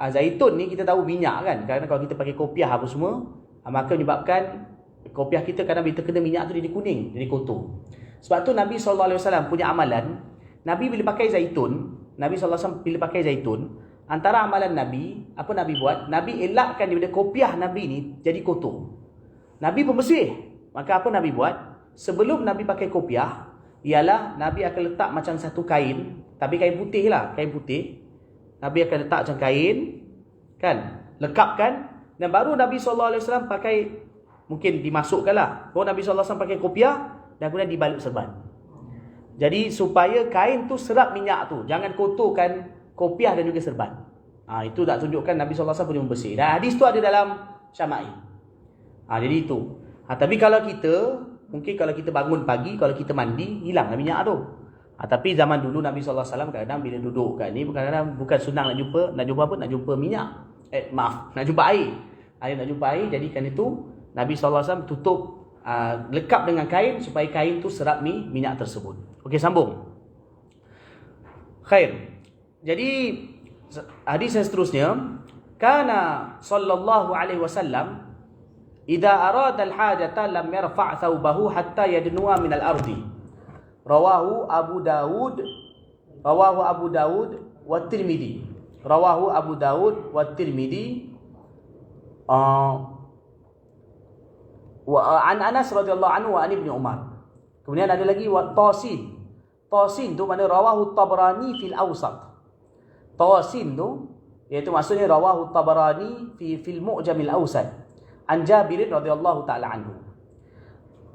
zaitun ni kita tahu minyak kan. Kerana kalau kita pakai kopiah apa semua, maka menyebabkan kopiah kita kadang bila terkena minyak tu dia kuning, dia kotor. Sebab tu Nabi SAW punya amalan, Nabi bila pakai zaitun, Nabi SAW bila pakai zaitun, antara amalan Nabi, apa Nabi buat? Nabi elakkan daripada kopiah Nabi ni jadi kotor. Nabi pembersih. Maka apa Nabi buat? Sebelum Nabi pakai kopiah, ialah Nabi akan letak macam satu kain, tapi kain putih lah, kain putih. Nabi akan letak macam kain, kan? Lekapkan. Dan baru Nabi SAW pakai, mungkin dimasukkan lah, baru Nabi SAW pakai kopiah, dan kemudian dibalut serban. Jadi supaya kain tu serap minyak tu, jangan kotorkan kopiah dan juga serban. Itu tak tunjukkan Nabi SAW punya membersih. Dan hadis tu ada dalam Syama'il. Jadi itu. Tapi kalau kita, mungkin kalau kita bangun pagi, kalau kita mandi, hilanglah minyak tu. Tapi zaman dulu Nabi SAW kadang-kadang bila duduk kat ni, kadang-kadang bukan senang nak jumpa apa? Nak jumpa minyak. Nak jumpa air. Nak jumpa air, jadikan itu Nabi SAW tutup, lekap dengan kain supaya kain tu serap minyak tersebut. Okey, sambung. Khair. Jadi hadis yang seterusnya, kana sallallahu alaihi wasallam idza arada al-hajata lam yarfa' thawbahu hatta yadnuwa min al-ardi. Rawahu Abu Dawud wa Tirmidzi. Rawahu Abu Dawud wa Tirmidzi. Wa an Anas radhiyallahu anhu wa an Ibnu Umar. Kemudian ada lagi wa Tasin. Tasin tu mana rawahu Tabrani fil Awsat. Tasin tu iaitu maksudnya rawahu Tabrani fil Mu'jamil Awsat an Jabir radhiyallahu taala anhu.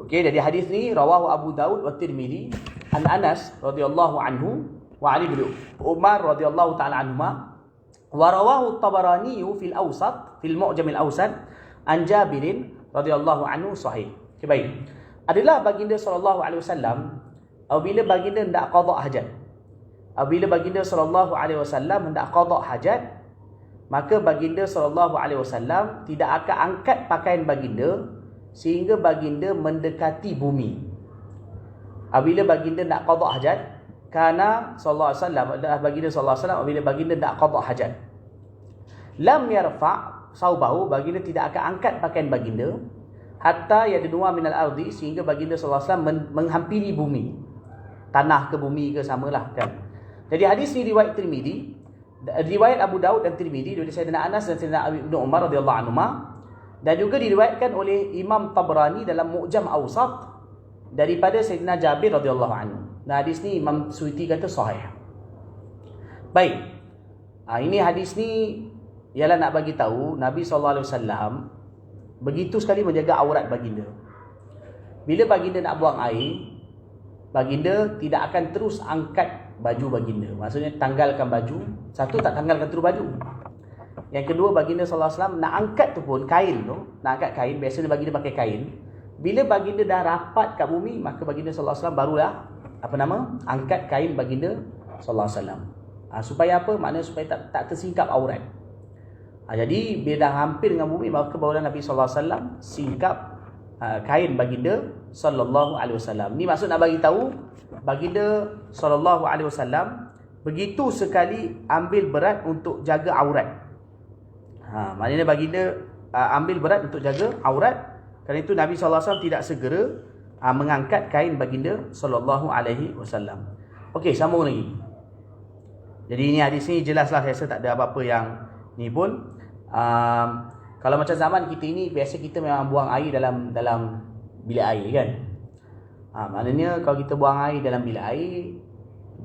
Okey, jadi hadis ni rawahu Abu Dawud wa Tirmidzi an Anas radhiyallahu anhu wa Ali bin Umar radhiyallahu taala anhuma wa rawahu Tabrani fil Awsat fil Mu'jamil Awsat an Jabir radhiyallahu anhu sahih. Okey, baik. Adalah baginda sallallahu alaihi wasallam apabila baginda hendak qada hajat. Apabila baginda sallallahu alaihi wasallam hendak qada hajat, maka baginda sallallahu alaihi wasallam tidak akan angkat pakaian baginda sehingga baginda mendekati bumi. Apabila baginda nak qada hajat, kana sallallahu alaihi wasallam, baginda sallallahu alaihi wasallam apabila baginda nak qada hajat, lam yarfa' saubahu, baginda tidak akan angkat pakaian baginda hatta yadnuwa minal ardi, sehingga baginda sallallahu alaihi wasallam menghampiri bumi. Tanah ke bumi ke samalah kan. Jadi hadis ni riwayat Tirmidzi, riwayat Abu Daud dan Tirmidzi dari Sayyidina Anas dan Sayyidina Ibnu Umar radhiyallahu anhuma, dan juga diriwayatkan oleh Imam Tabrani dalam Mu'jam Awsat daripada Sayyidina Jabir radhiyallahu anhu. Nah, hadis ni Imam Suyuti kata sahih. Baik. Ini hadis ni ialah nak bagi tahu Nabi sallallahu alaihi wasallam begitu sekali menjaga aurat baginda. Bila baginda nak buang air, baginda tidak akan terus angkat baju baginda. Maksudnya tanggalkan baju. Satu, tak tanggalkan terus baju. Yang kedua, baginda sallallahu alaihi wasallam nak angkat tu pun kain tu, nak angkat kain, biasanya baginda pakai kain. Bila baginda dah rapat kat bumi, maka baginda sallallahu alaihi wasallam barulah angkat kain baginda sallallahu alaihi wasallam. Supaya apa? Maknanya supaya tak tersingkap aurat. Jadi bila dah hampir dengan bumi, maka barulah Nabi sallallahu alaihi wasallam singkap kain baginda sallallahu alaihi wasallam. Ni maksud nak bagi tahu baginda sallallahu alaihi wasallam begitu sekali ambil berat untuk jaga aurat. Maknanya baginda ambil berat untuk jaga aurat. Kerana itu Nabi sallallahu alaihi wasallam tidak segera mengangkat kain baginda sallallahu alaihi wasallam. Okey, sambung lagi. Jadi ini hadis ni jelaslah, saya rasa tak ada apa-apa yang ni pun. Kalau macam zaman kita ini, biasa kita memang buang air dalam bilik air kan. Maknanya kalau kita buang air dalam bilik air,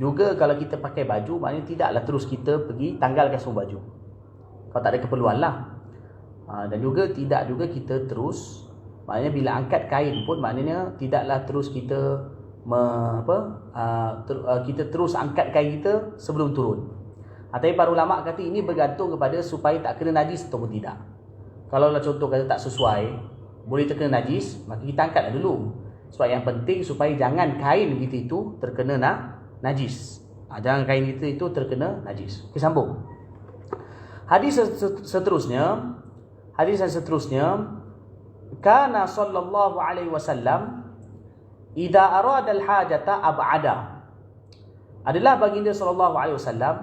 juga kalau kita pakai baju, maknanya tidaklah terus kita pergi tanggalkan semua baju. Kalau tak ada keperluan lah. Dan juga tidak juga kita terus, maknanya bila angkat kain pun, maknanya tidaklah terus kita kita terus angkat kain kita sebelum turun. Tapi para ulama kata ini bergantung kepada supaya tak kena najis ataupun tidak. Kalau lah contoh kata tak sesuai, boleh terkena najis, maka kita angkatlah dulu. Sebab yang penting supaya jangan kain kita itu terkena najis. Jangan kain kita itu terkena najis. Okey, sambung. Hadis seterusnya, kana sallallahu alaihi wasallam idza arada al-hajata ab'ada. Adalah baginda sallallahu alaihi wasallam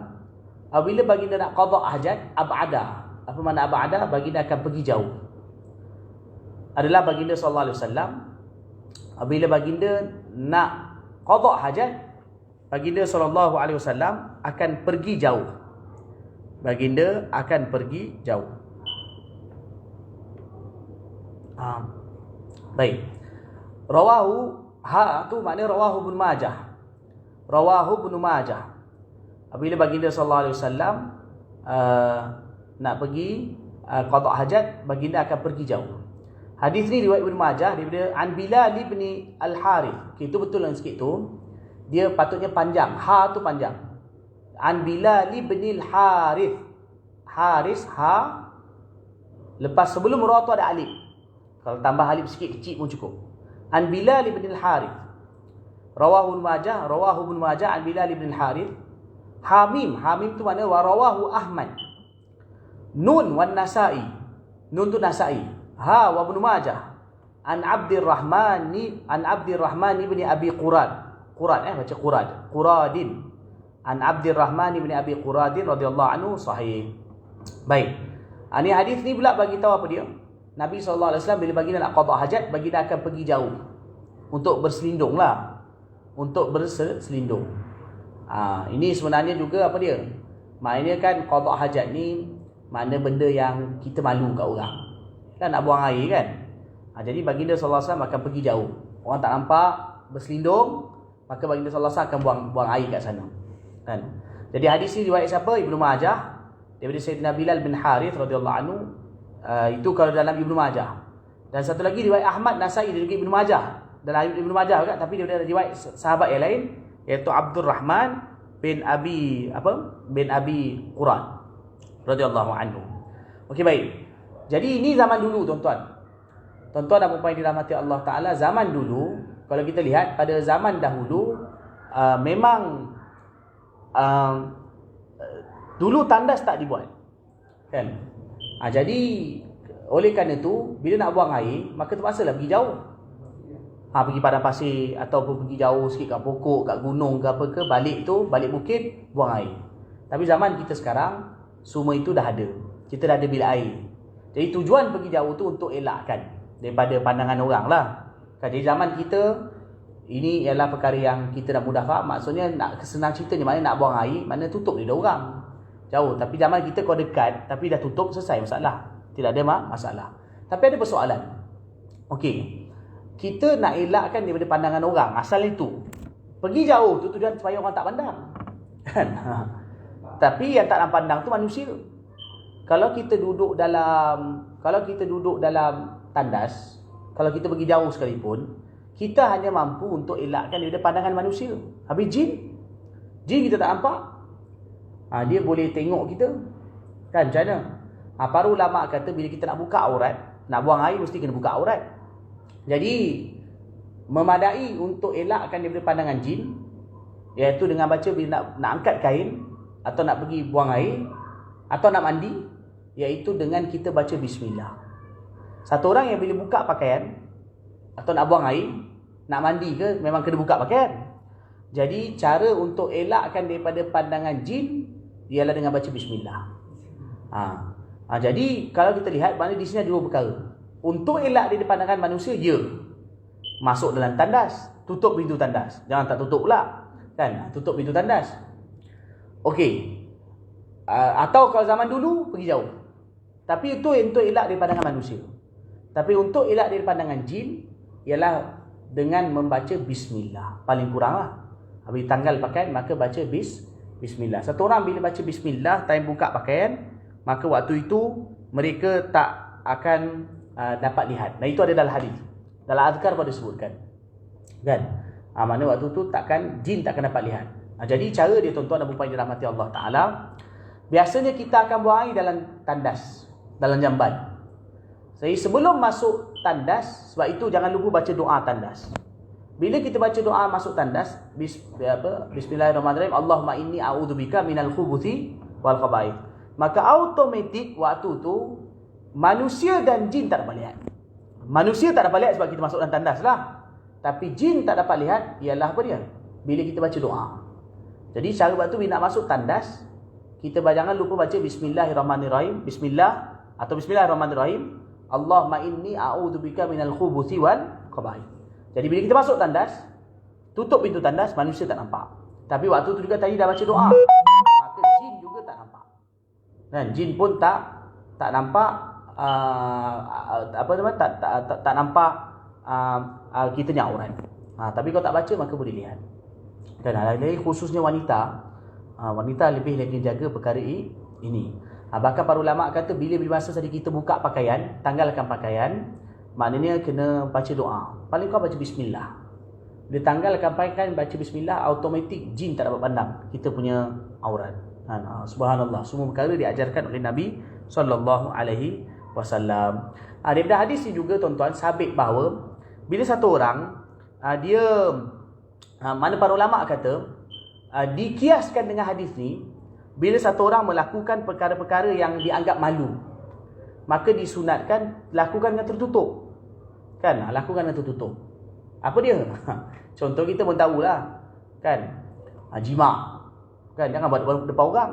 apabila baginda nak qada hajat, ab'ada. Apa makna ab'ada? Baginda akan pergi jauh. Adalah baginda sallallahu alaihi wasallam apabila baginda nak qada hajat, baginda sallallahu alaihi wasallam akan pergi jauh. Baginda akan pergi jauh. Baik. Rawahu tu maknanya rawahu Ibnu Majah. Rawahu Ibnu Majah. Apabila baginda sallallahu alaihi wasallam nak pergi qada hajat, baginda akan pergi jauh. Hadis ni riwayat Ibnu Majah daripada an Bilal bin Al-Harith. Itu betul yang sikit tu. Dia patutnya panjang. Ha tu panjang. An Bilal bin Al-Harith. Haris ha. Lepas sebelum ra tu ada alif. Kalau tambah alif sikit kecil pun cukup. An Bilal bin Al-Harith. Rawahu Ibnu Majah an Bilal bin Al-Harith. Hamim tu makna wa rawahu Ahmad. Nun wan Nasa'i. Nun tu Nasa'i. Ha wa Ibnu Majah an Abdurrahman ibn Abi Quradin an Abdurrahman ibn Abi Quradin radhiyallahu anhu sahih. Baik. Ini hadis ni pula bagi tahu apa dia? Nabi sallallahu alaihi wasallam bila baginda nak qada hajat, baginda akan pergi jauh untuk berselindung lah. Untuk berselindung. Ini sebenarnya juga apa dia? Maknanya kan qada hajat ni makna benda yang kita malu kat orang. Kan nak buang air kan. Jadi baginda sallallahu alaihi wasallam akan pergi jauh. Orang tak nampak, berselindung, maka baginda sallallahu alaihi wasallam akan buang air kat sana. Kan? Jadi hadis ni riwayat siapa? Ibnu Majah daripada Sayyidina Bilal bin Harith radhiyallahu anhu. Itu kalau dalam Ibnu Majah. Dan satu lagi riwayat Ahmad Nasa'i dari Ibnu Majah. Dalam Ibnu Majah juga, tapi daripada riwayat sahabat yang lain, iaitu Abdurrahman bin Abi Qurad radhiyallahu anhu. Okey, baik. Jadi ini zaman dulu, tuan-tuan. Tuan-tuan dan puan-puan yang dirahmati Allah Taala, zaman dulu, kalau kita lihat pada zaman dahulu, memang dulu tandas tak dibuat. Kan? Jadi oleh kerana itu, bila nak buang air, maka terpaksalah pergi jauh. Pergi padang pasir ataupun pergi jauh sikit kat pokok, kat gunung ke apa ke, balik bukit, buang air. Tapi zaman kita sekarang, semua itu dah ada. Kita dah ada bilik air. Jadi tujuan pergi jauh tu untuk elakkan daripada pandangan orang lah. Jadi zaman kita, ini ialah perkara yang kita dah mudah faham. Maksudnya nak senang ceritanya, mana nak buang air, mana tutup lidah orang. Jauh. Tapi zaman kita kau dekat, tapi dah tutup, selesai masalah. Tidak ada masalah. Tapi ada persoalan. Okey. Kita nak elakkan daripada pandangan orang. Asal itu. Pergi jauh tu tujuan supaya orang tak pandang. Kan? Tapi yang tak nak pandang tu manusia. Kalau kita duduk dalam tandas, kalau kita pergi jauh sekalipun, kita hanya mampu untuk elakkan daripada pandangan manusia. Habis Jin kita tak nampak, dia boleh tengok kita. Kan macam mana? Para ulama kata bila kita nak buka aurat, nak buang air mesti kena buka aurat. Jadi memadai untuk elakkan daripada pandangan jin, iaitu dengan baca bila nak angkat kain, atau nak pergi buang air, atau nak mandi, iaitu dengan kita baca bismillah. Satu orang yang bila buka pakaian atau nak buang air, nak mandi ke, memang kena buka pakaian. Jadi cara untuk elakkan daripada pandangan jin ialah dengan baca bismillah. Jadi kalau kita lihat, maknanya di sini ada dua perkara. Untuk elak daripada pandangan manusia, masuk dalam tandas, tutup pintu tandas. Jangan tak tutup pula, kan? Tutup pintu tandas. Okey. Atau kalau zaman dulu pergi jauh. Tapi itu untuk elak dari pandangan manusia. Tapi untuk elak dari pandangan jin ialah dengan membaca bismillah. Paling kurang lah. Habis tanggal pakaian, maka baca bismillah. Satu orang bila baca bismillah time buka pakaian, maka waktu itu mereka tak akan dapat lihat. Dan itu ada dalam hadis. Dalam azkar pun disebutkan. Kan? Maknanya waktu tu jin takkan dapat lihat. Jadi cara dia, tuan-tuan dan puan yang dirahmati Allah Ta'ala, biasanya kita akan buang air dalam tandas, dalam jamban. Jadi sebelum masuk tandas, sebab itu jangan lupa baca doa tandas. Bila kita baca doa masuk tandas, Bismillahirrahmanirrahim, Allahumma inni a'udzubika minal khubuthi wal khaba'ith, maka automatik waktu tu manusia dan jin tak dapat lihat. Manusia tak dapat lihat sebab kita masuk dalam tandas lah. Tapi jin tak dapat lihat ialah apa dia? Bila kita baca doa. Jadi cara waktu bila nak masuk tandas, kita jangan lupa baca Bismillahirrahmanirrahim, Bismillah atau Bismillahirrahmanirrahim, Allahumma inni a'udzubika minal khubuthi wal khaba'ith. Jadi bila kita masuk tandas, tutup pintu tandas, manusia tak nampak. Tapi waktu tu juga tadi dah baca doa, maka jin juga tak nampak. Dan jin pun tak nampak tak nampak kita ni aurat. Tapi kalau tak baca maka boleh lihat. Dan lagi khususnya wanita lebih lagi jaga perkara ini. Bahkan para ulama kata bila masa tadi kita buka pakaian, tanggalkan pakaian, maknanya kena baca doa. Paling kau baca bismillah. Bila tanggalkan pakaian, baca bismillah, automatik jin tak dapat pandang kita punya aurat. Subhanallah, semua perkara diajarkan oleh Nabi SAW. Daripada hadis ni juga, tuan-tuan, sabit bahawa bila satu orang mana para ulama kata dikiaskan dengan hadis ni, bila satu orang melakukan perkara-perkara yang dianggap malu, maka disunatkan lakukan dengan tertutup. Kan? Lakukan dengan tertutup. Apa dia? Contoh kita pun tahulah. Kan? Jima. Kan? Jangan buat depan orang.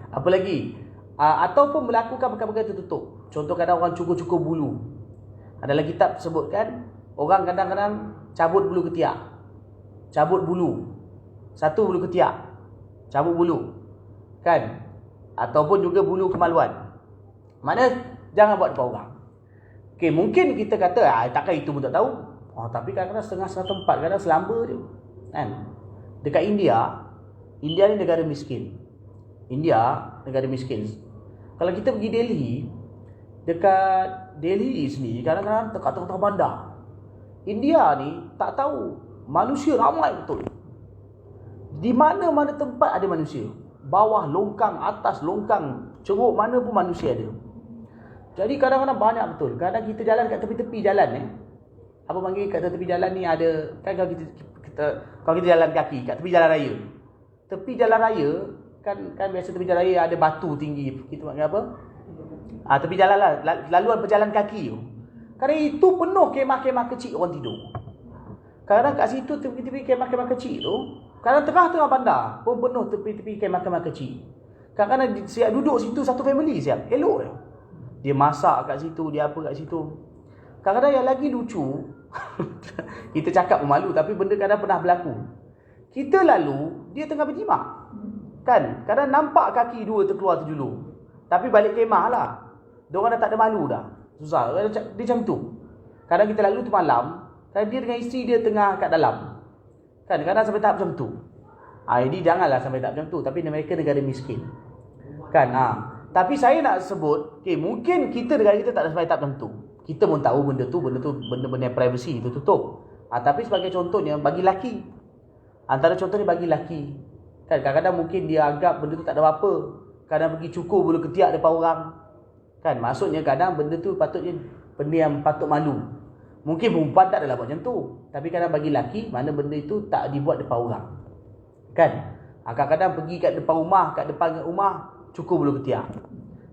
Apa lagi? Ataupun melakukan perkara-perkara tertutup. Contoh kadang orang cukur-cukur bulu. Dalam kitab sebutkan, orang kadang-kadang cabut bulu ketiak. Cabut bulu. Satu bulu ketiak. Cabut bulu. Kan? Ataupun juga bulu kemaluan. Mana jangan buat depan orang. Okey, mungkin kita kata takkan itu pun tak tahu. Tapi kadang-kadang setengah tempat, kadang selamba je. Kan? Dekat India ni negara miskin. Kalau kita pergi Delhi, dekat Delhi sendiri kadang-kadang tengah-tengah bandar. India ni tak tahu, manusia ramai betul. Di mana-mana tempat ada manusia. Bawah longkang, atas longkang, ceruk mana pun manusia ada. Jadi kadang-kadang banyak betul. Kadang kita jalan kat tepi-tepi jalan apa panggil kat tepi jalan ni ada, kan kalau kita jalan kaki kat tepi jalan raya. Tepi jalan raya kan biasa tepi jalan raya ada batu tinggi. Kita panggil apa? Tepi jalan lah, laluan berjalan kaki tu. Kadang itu penuh kemah-kemah kecil orang tidur. Kadang kat situ tepi-tepi kemah-kemah kecil tu, kadang tengah-tengah bandar pun penuh tepi-tepi kemah-kemah kecil. Kadang-kadang siap duduk situ satu family siap. Elok je. Dia masak kat situ, dia apa kat situ. Kadang-kadang yang lagi lucu, kita cakap pun malu, tapi benda kadang pernah berlaku. Kita lalu, dia tengah berjimat. Kan? Kadang nampak kaki dua terkeluar terjulur. Tapi balik kemah lah. Diorang dah tak ada malu dah. Susah. Dia macam tu. Kadang kita lalu tu malam, kadang dia dengan isteri dia tengah kat dalam. Kan? Kadang sampai tahap macam tu. Jadi janganlah sampai tahap macam tu. Tapi mereka negara miskin. Kan? Tapi saya nak sebut, mungkin negara kita tak ada sampai tahap macam tu. Kita pun tahu benda tu benda privacy, itu tutup. Tapi sebagai contohnya, bagi lelaki, Antara contohnya bagi lelaki. Kan kadang-kadang mungkin dia anggap benda tu tak ada apa-apa. Kadang pergi cukur bulu ketiak depan orang. Kan maksudnya kadang benda tu patutnya benda yang patut malu. Mungkin perempuan tak adalah buat macam tu. Tapi kadang bagi lelaki, mana benda itu tak dibuat depan orang. Kan? Kadang-kadang pergi kat depan rumah, kat depan rumah, cukur bulu ketiak.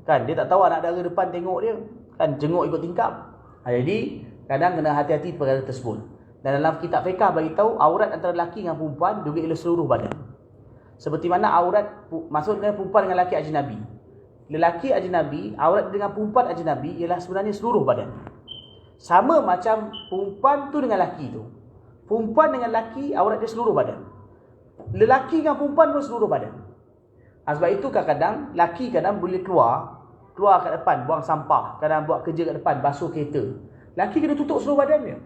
Kan? Dia tak tahu anak dara depan tengok dia. Kan? Jenguk ikut tingkap. Jadi, kadang kena hati-hati perkara tersebut. Dan dalam kitab fiqh bagi tahu aurat antara lelaki dengan perempuan juga ialah seluruh badan. Seperti mana aurat, maksudnya perempuan dengan lelaki ajnabi. Lelaki ajnabi, aurat dengan perempuan ajnabi ialah sebenarnya seluruh badan. Sama macam perempuan tu dengan lelaki tu. Perempuan dengan lelaki aurat dia seluruh badan. Lelaki dengan perempuan pun seluruh badan. Sebab itu kadang-kadang lelaki kadang boleh keluar kat depan buang sampah, kadang buat kerja kat depan basuh kereta. Lelaki kena tutup seluruh badan dia.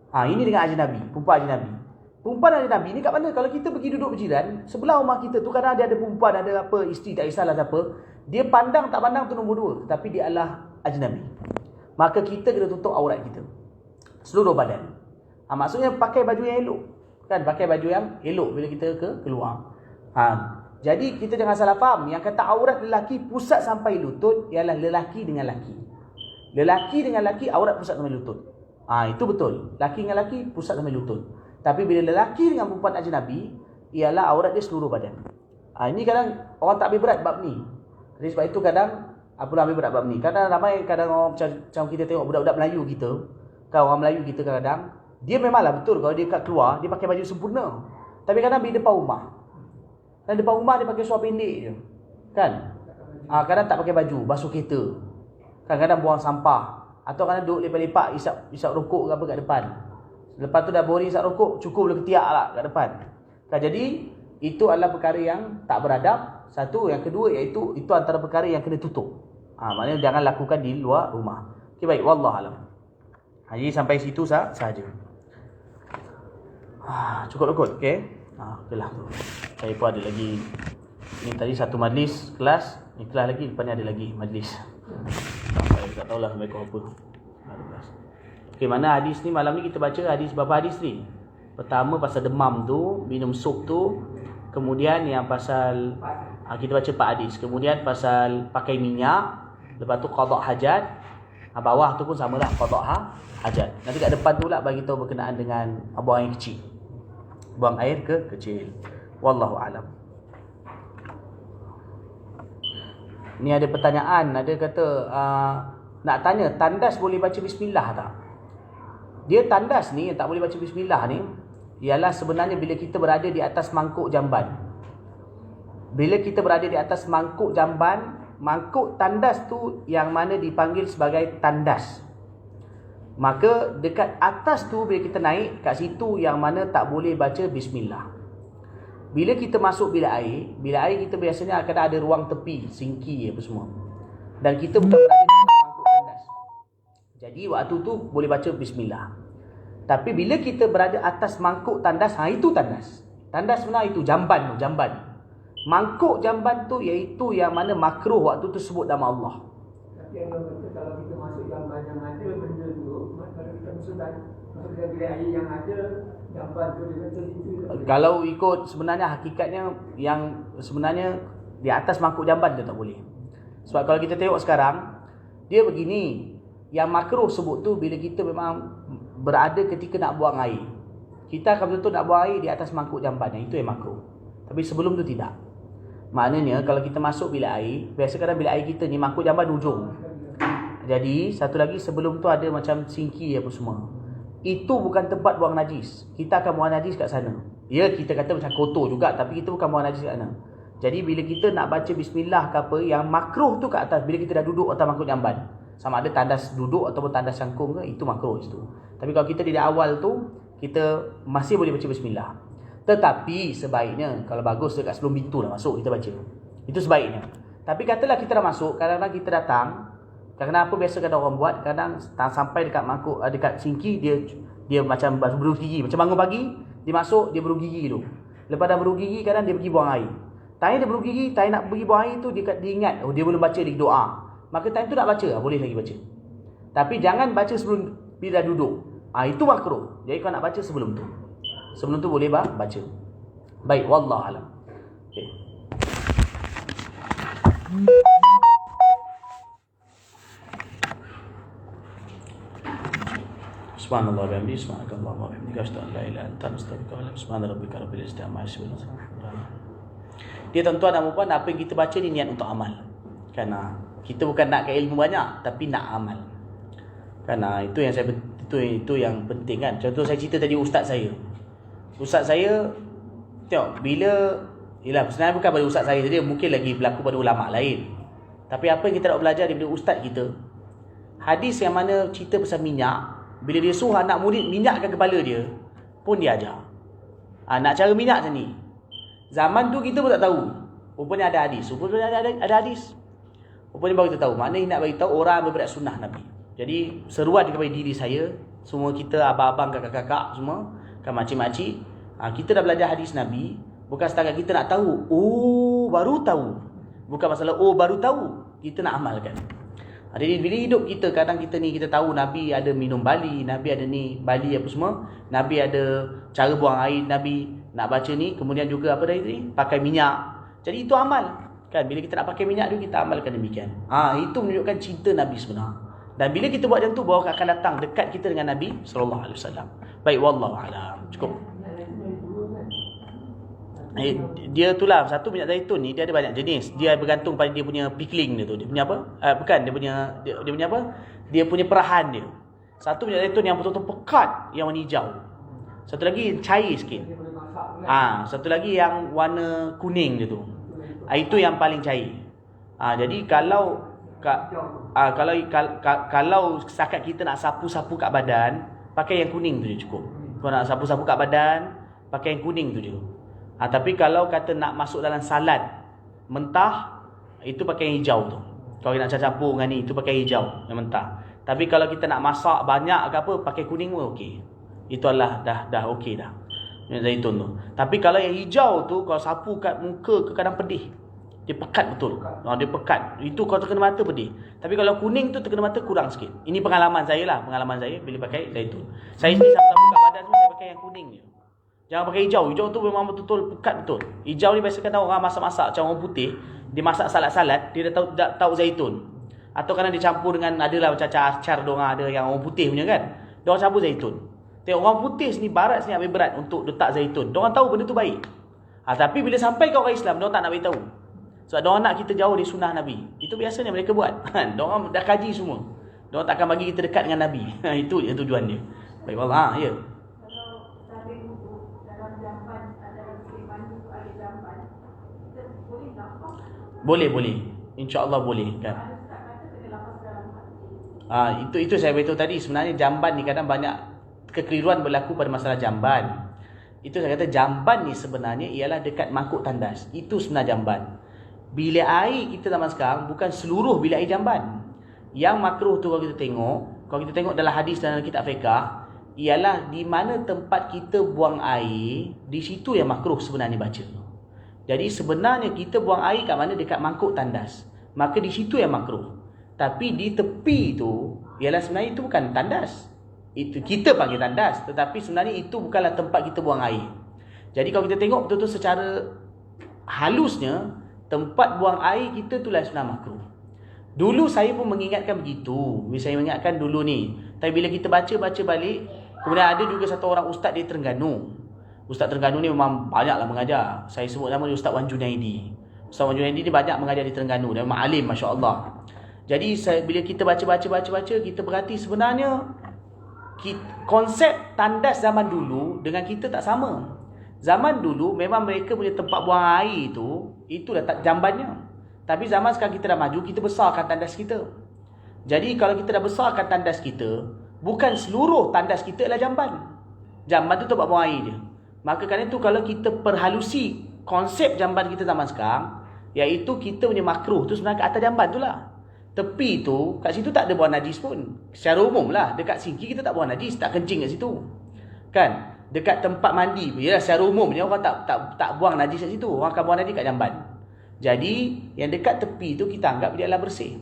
Ini dengan ajnabi, perempuan ajnabi. Perempuan ajnabi ni kat mana? Kalau kita pergi duduk berjiran, sebelah rumah kita tu kadang ada perempuan, ada apa, isteri, tak kisahlah siapa. Dia pandang tak pandang tu nombor dua, tapi dia adalah ajnabi. Maka kita kena tutup aurat kita seluruh badan. Maksudnya pakai baju yang elok. Kan pakai baju yang elok bila kita keluar. Jadi kita jangan salah faham. Yang kata aurat lelaki pusat sampai lutut ialah lelaki dengan lelaki. Lelaki dengan lelaki aurat pusat sampai lutut. Itu betul. Lelaki dengan lelaki pusat sampai lutut. Tapi bila lelaki dengan perempuan ajnabi ialah aurat dia seluruh badan. Ini kadang orang tak ambil berat bab ni. Jadi sebab itu kadang ambil berat bab ni. Kadang ramai orang macam kita tengok budak-budak Melayu kita. Kan orang Melayu kita kadang dia memanglah betul kalau dia kat keluar dia pakai baju sempurna. Tapi kadang bila depan rumah. Dan depan rumah dia pakai seluar pendek je. Kan? Kadang tak pakai baju, basuh kereta. Kadang-kadang buang sampah. Atau kadang duduk lepak-lepak isap rokok ke apa kat depan. Lepas tu dah boring isap rokok, cukup boleh ketiak lah kat depan. Kan, jadi itu adalah perkara yang tak beradab. Satu, yang kedua iaitu itu antara perkara yang kena tutup. Maknanya jangan lakukan di luar rumah. Okey, baik, wallahualam. Jadi sampai situ sahaja. Cukup kot, okey. Okeylah tu. Saya pun ada lagi. Ni tadi satu majlis kelas, ni kelas lagi, depannya ada lagi majlis. Saya tak tahulah sampai ke apa. Okey, mana hadis ni malam ni kita baca hadis berapa hadis ni? Pertama pasal demam tu, minum sup tu. Kemudian yang pasal kita baca 4 hadis. Kemudian pasal pakai minyak. Lepas tu qada hajat. Bawah tu pun samalah qada hajat. Nanti kat depan tu lah bagi tahu berkenaan dengan buang air kecil. Buang air kecil. Wallahu alam. Ni ada pertanyaan, ada kata nak tanya tandas boleh baca bismillah tak? Dia tandas ni yang tak boleh baca bismillah ni ialah sebenarnya bila kita berada di atas mangkuk jamban. Bila kita berada di atas mangkuk jamban, mangkuk tandas tu yang mana dipanggil sebagai tandas. Maka dekat atas tu bila kita naik, kat situ yang mana tak boleh baca bismillah. Bila kita masuk bilik air kita biasanya akan ada ruang tepi, sinki apa semua. Dan kita bukan berada di atas mangkuk tandas. Jadi waktu tu boleh baca bismillah. Tapi bila kita berada atas mangkuk tandas, itu tandas. Tandas sebenarnya itu jamban. Mangkuk jamban tu iaitu yang mana makruh waktu tu sebut nama Allah. Tapi yang kata kalau kita masuk jamban yang ada benda tu, kalau kita masuk bilik air yang ada jamban tu, dia kata situ. Kalau ikut sebenarnya hakikatnya yang sebenarnya di atas mangkuk jamban tu tak boleh. Sebab kalau kita tengok sekarang, dia begini, yang makruh sebut tu bila kita memang berada ketika nak buang air. Kita akan betul-betul nak buang air di atas mangkuk jamban, itu yang makruh. Tapi sebelum tu tidak. Maknanya kalau kita masuk bilik air, biasa kadang bilik air kita ni mangkuk jamban ujung. Jadi satu lagi sebelum tu ada macam sinki apa semua. Itu bukan tempat buang najis. Kita akan buang najis kat sana. Ya, kita kata macam kotor juga, tapi kita bukan buang najis kat sana. Jadi bila kita nak baca bismillah ke apa, yang makruh tu kat atas bila kita dah duduk atas mangkuk jamban. Sama ada tandas duduk ataupun tandas cangkung ke, itu makruh situ. Tapi kalau kita di awal tu, kita masih boleh baca bismillah. Tetapi sebaiknya kalau bagus dekat sebelum pintu dah masuk kita baca. Itu sebaiknya. Tapi katalah kita dah masuk, kadang-kadang kita datang, kadang-kadang apa biasa kadang orang buat, kadang sampai dekat mangkuk, dekat sinki dia macam berus gigi, macam bangun pagi, dia masuk, dia berus gigi dulu. Lepas dah berus gigi, kadang dia pergi buang air. Time dia berus gigi, time nak pergi buang air tu dia ingat, dia belum baca di doa. Maka time tu nak baca, boleh lagi baca. Tapi jangan baca sebelum bila dah duduk. Itu makruh. Jadi kau nak baca sebelum tu. Sebelum tu boleh baca. Baik, wallahu alam. Okey. Subhanallah wa bihamdihi, subhanakallahumma wa bihamdika, asyhadu an la ilaha illa anta, astaghfiruka wa atubu ilaik. Subhana rabbika rabbil izzati amma yasifun. Dia tuan-tuan dan puan, apa yang kita baca ni niat untuk amal. Kerana kita bukan nak ke ilmu banyak, tapi nak amal. Kerana itu yang saya itu yang penting kan. Contoh saya cerita tadi ustaz saya. Ustaz saya tengok bila sebenarnya bukan pada ustaz saya, dia mungkin lagi berlaku pada ulama lain. Tapi apa yang kita nak belajar daripada ustaz kita, hadis yang mana cerita pasal minyak, bila dia suruh anak murid minyakkan kepala dia, pun dia ajar. Nak cara minyak macam ni. Zaman tu kita pun tak tahu. Rupanya ada hadis. Rupanya ada hadis. Rupanya baru kita tahu. Maknanya nak bagi tahu orang berberat sunnah Nabi. Jadi seruan kepada diri saya, semua kita abang-abang, kakak-kakak semua, kan makcik-makcik, kita dah belajar hadis Nabi. Bukan setakat kita nak tahu, baru tahu. Bukan masalah baru tahu, kita nak amalkan. Jadi bila hidup kita, kadang kita tahu Nabi ada minum bali, Nabi ada ni bali apa semua, Nabi ada cara buang air, Nabi nak baca ni, kemudian juga apa tadi, pakai minyak. Jadi itu amal. Kan bila kita nak pakai minyak tu, kita amalkan demikian. Itu menunjukkan cinta Nabi sebenar. Dan bila kita buat macam tu, bahawa akan datang dekat kita dengan Nabi sallallahu alaihi wasallam. Baik, wallahu a'lam. Cukup. Dia itulah, satu minyak zaitun ni dia ada banyak jenis. Dia bergantung pada dia punya pickling dia tu. Dia punya apa? Bukan, dia punya apa? Dia punya perahan dia. Satu minyak zaitun yang betul-betul pekat, yang warna hijau. Satu lagi cair sikit. Satu lagi yang warna kuning dia tu. Itu yang paling cair. Jadi kalau setakat kita nak sapu-sapu kat badan, pakai yang kuning tu je cukup. Kalau nak sapu-sapu kat badan, pakai yang kuning tu je. Tapi kalau kata nak masuk dalam salad mentah, itu pakai yang hijau tu. Kalau nak campur dengan ni, itu pakai hijau yang mentah. Tapi kalau kita nak masak banyak ke apa, pakai kuning pun okey. Itu adalah dah okey dah. Minyak zaitun tu. Tapi kalau yang hijau tu, kalau sapu kat muka ke kadang pedih. Dia pekat betul. Dia pekat. Itu kalau terkena mata pedih. Tapi kalau kuning tu terkena mata kurang sikit. Ini pengalaman saya lah. Pengalaman saya bila pakai zaitun. Saya sendiri sapu kat badan semua, saya pakai yang kuning je. Jangan pakai hijau. Hijau tu memang betul-betul pekat betul. Hijau ni biasa kata orang masak-masak macam orang putih. Dia masak salad-salad, dia dah tahu zaitun. Atau kadang dia campur dengan, adalah macam acar diorang ada yang orang putih punya kan. Diorang campur zaitun. Tengok orang putih sini, barat sini ambil berat untuk letak zaitun. Diorang tahu benda tu baik. Tapi bila sampai ke orang Islam, diorang tak nak beritahu. Sebab diorang nak kita jauh dari sunnah Nabi. Itu biasanya mereka buat. Diorang dah kaji semua. Diorang takkan bagi kita dekat dengan Nabi. Itu je tujuan dia. Baik, Allah. Ya. Boleh. InsyaAllah boleh kan. Itu saya beritahu tadi. Sebenarnya jamban ni kadang banyak kekeliruan berlaku pada masalah jamban. Itu saya kata jamban ni sebenarnya ialah dekat mangkuk tandas. Itu sebenarnya jamban. Bilik air kita zaman sekarang bukan seluruh bilik air jamban. Yang makruh tu kalau kita tengok dalam hadis dalam kitab fiqh, ialah di mana tempat kita buang air, di situ yang makruh sebenarnya baca. Jadi sebenarnya kita buang air kat mana? Dekat mangkuk tandas. Maka di situ yang makruh. Tapi di tepi tu, ialah sebenarnya itu bukan tandas. Itu kita panggil tandas, tetapi sebenarnya itu bukanlah tempat kita buang air. Jadi kalau kita tengok betul-betul secara halusnya, tempat buang air kita itulah sebenarnya makruh. Dulu saya pun mengingatkan begitu. Saya mengingatkan dulu ni. Tapi bila kita baca balik, kemudian ada juga satu orang ustaz di Terengganu. Ustaz Terengganu ni memang banyaklah mengajar. Saya sebut nama dia Ustaz Wan Junaidi. Ustaz Wan Junaidi ni banyak mengajar di Terengganu. Dia memang alim, masya-Allah. Jadi bila kita baca, kita berhati sebenarnya konsep tandas zaman dulu dengan kita tak sama. Zaman dulu memang mereka punya tempat buang air itu dah tak jambannya. Tapi zaman sekarang kita dah maju, kita besarkan tandas kita. Jadi kalau kita dah besarkan tandas kita, bukan seluruh tandas kita adalah jamban. Jamban tu tempat buang air je. Maka kerana itu kalau kita perhalusi konsep jamban kita zaman sekarang, iaitu kita punya makruh tu sebenarnya kat atas jamban tu lah. Tepi tu, kat situ tak ada buang najis pun. Secara umum lah, dekat sinki kita tak buang najis, tak kencing kat situ. Kan? Dekat tempat mandi pun, yalah secara umumnya orang tak buang najis kat situ. Orang akan buang najis kat jamban. Jadi, yang dekat tepi tu kita anggap dia adalah bersih.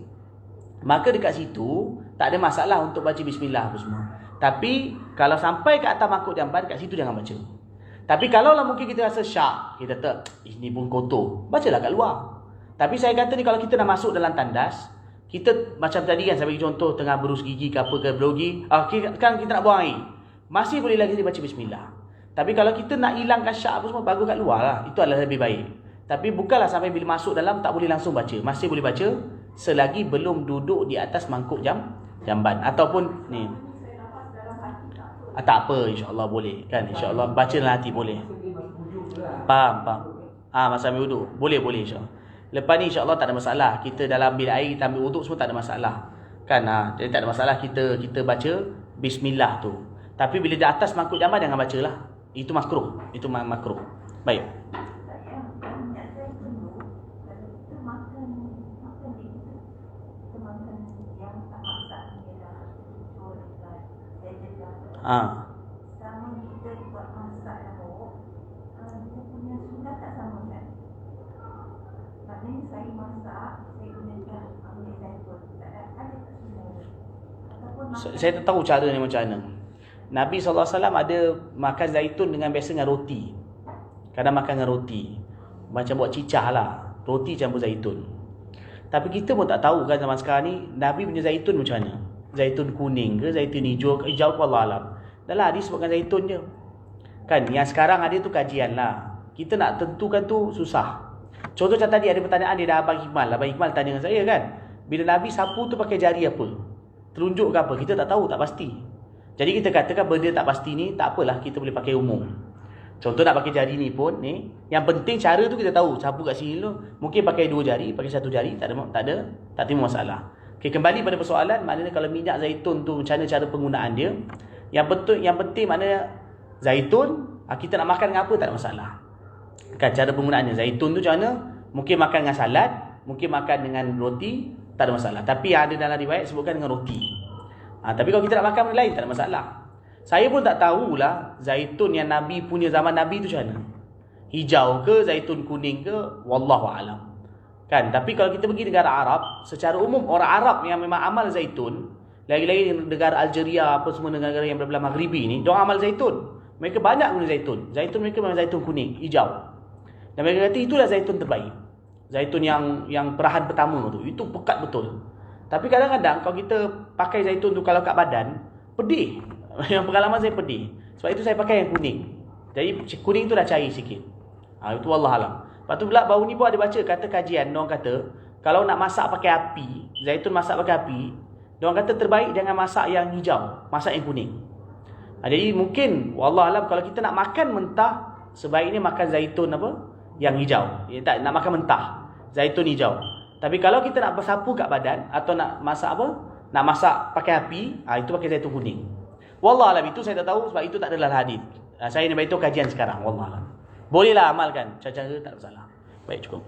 Maka dekat situ, tak ada masalah untuk baca bismillah apa semua. Tapi, kalau sampai ke atas mangkuk jamban, kat situ jangan baca. Tapi kalau lah mungkin kita rasa syak, kita kata ini pun kotor, bacalah kat luar. Tapi saya kata ni kalau kita nak masuk dalam tandas, kita macam tadi kan saya bagi contoh tengah berus gigi ke apa ke berogi, kan kita nak buang air. Masih boleh lagi baca bismillah. Tapi kalau kita nak hilangkan syak apa semua, bagus kat luar lah. Itu adalah lebih baik. Tapi bukanlah sampai bila masuk dalam tak boleh langsung baca. Masih boleh baca selagi belum duduk di atas mangkuk jamban. Ataupun ni. Tak apa, insya-Allah boleh kan, insya-Allah baca dalam hati boleh. Faham. Masa ambil wuduk boleh insya-Allah. Lepas ni insya-Allah tak ada masalah. Kita dalam bilik air kita ambil wuduk semua tak ada masalah. Kan jadi tak ada masalah kita baca bismillah tu. Tapi bila di atas mangkuk jamban jangan bacalah. Itu makruh. Itu makruh. Baik. Sama kita buat masak lauk, dia punya sudah tak sama kan? Maknanya saya masak, saya gunakan ambil zaitun. Tak ada tak semua. Ataupun Saya tak tahu cara ni macam mana. Nabi SAW ada makan zaitun dengan biasa dengan roti. Kadang makan dengan roti. Macam buat cicah lah. Roti campur zaitun. Tapi kita pun tak tahu kan zaman sekarang ni, Nabi punya zaitun macam mana. Zaitun kuning ke, zaitun hijau ke, Allah alam. Dah lah disebutkan zaitun je. Kan yang sekarang ada tu kajian lah. Kita nak tentukan tu susah. Contoh macam tadi ada pertanyaan dia dah Abang Hikmal. Abang Hikmal tanya dengan saya kan, bila Nabi sapu tu pakai jari apa? Telunjuk ke apa? Kita tak tahu, tak pasti. Jadi kita katakan benda tak pasti ni, tak apalah, kita boleh pakai umum. Contoh nak pakai jari ni pun ni, yang penting cara tu kita tahu. Sapu kat sini tu, mungkin pakai 2 jari, pakai 1 jari, tak timbul masalah. Okay, kembali pada persoalan, maknanya kalau minyak zaitun tu macam mana cara penggunaan dia. Yang penting maknanya zaitun, kita nak makan dengan apa tak ada masalah. Kan cara penggunaannya zaitun tu macam mana? Mungkin makan dengan salad, mungkin makan dengan roti, tak ada masalah. Tapi yang ada dalam riwayat sebutkan dengan roti. Tapi kalau kita nak makan benda lain tak ada masalah. Saya pun tak tahulah zaitun yang Nabi punya zaman Nabi tu macam mana. Hijau ke, zaitun kuning ke, wallahu alam. Kan, tapi kalau kita pergi negara Arab, secara umum orang Arab yang memang amal zaitun, lagi-lagi negara Algeria apa semua negara yang berbelah maghribi ni, diorang amal zaitun. Mereka banyak guna zaitun. Zaitun mereka memang zaitun kuning, hijau. Dan mereka kata itulah zaitun terbaik. Zaitun yang perahan pertama tu, itu pekat betul. Tapi kadang-kadang kalau kita pakai zaitun tu kalau kat badan, pedih. Yang pengalaman saya pedih. Sebab itu saya pakai yang kuning. Jadi kuning tu dah cair sikit. Itu wallahualam. Lepas tu pula baru ni pun ada baca kata kajian, diorang kata kalau nak masak pakai api, zaitun masak pakai api, diorang kata terbaik jangan masak yang hijau, masak yang kuning. Jadi mungkin wallahualam kalau kita nak makan mentah, sebaiknya makan zaitun apa? Yang hijau. Tak nak makan mentah, zaitun hijau. Tapi kalau kita nak bersapu kat badan atau nak masak apa? Nak masak pakai api, itu pakai zaitun kuning. Wallahualam, itu saya tak tahu sebab itu tak ada dalam hadis. Saya ni beritahu kajian sekarang, wallahualam. Bolehlah amalkan, cara-cara tak ada masalah. Baik, cukup.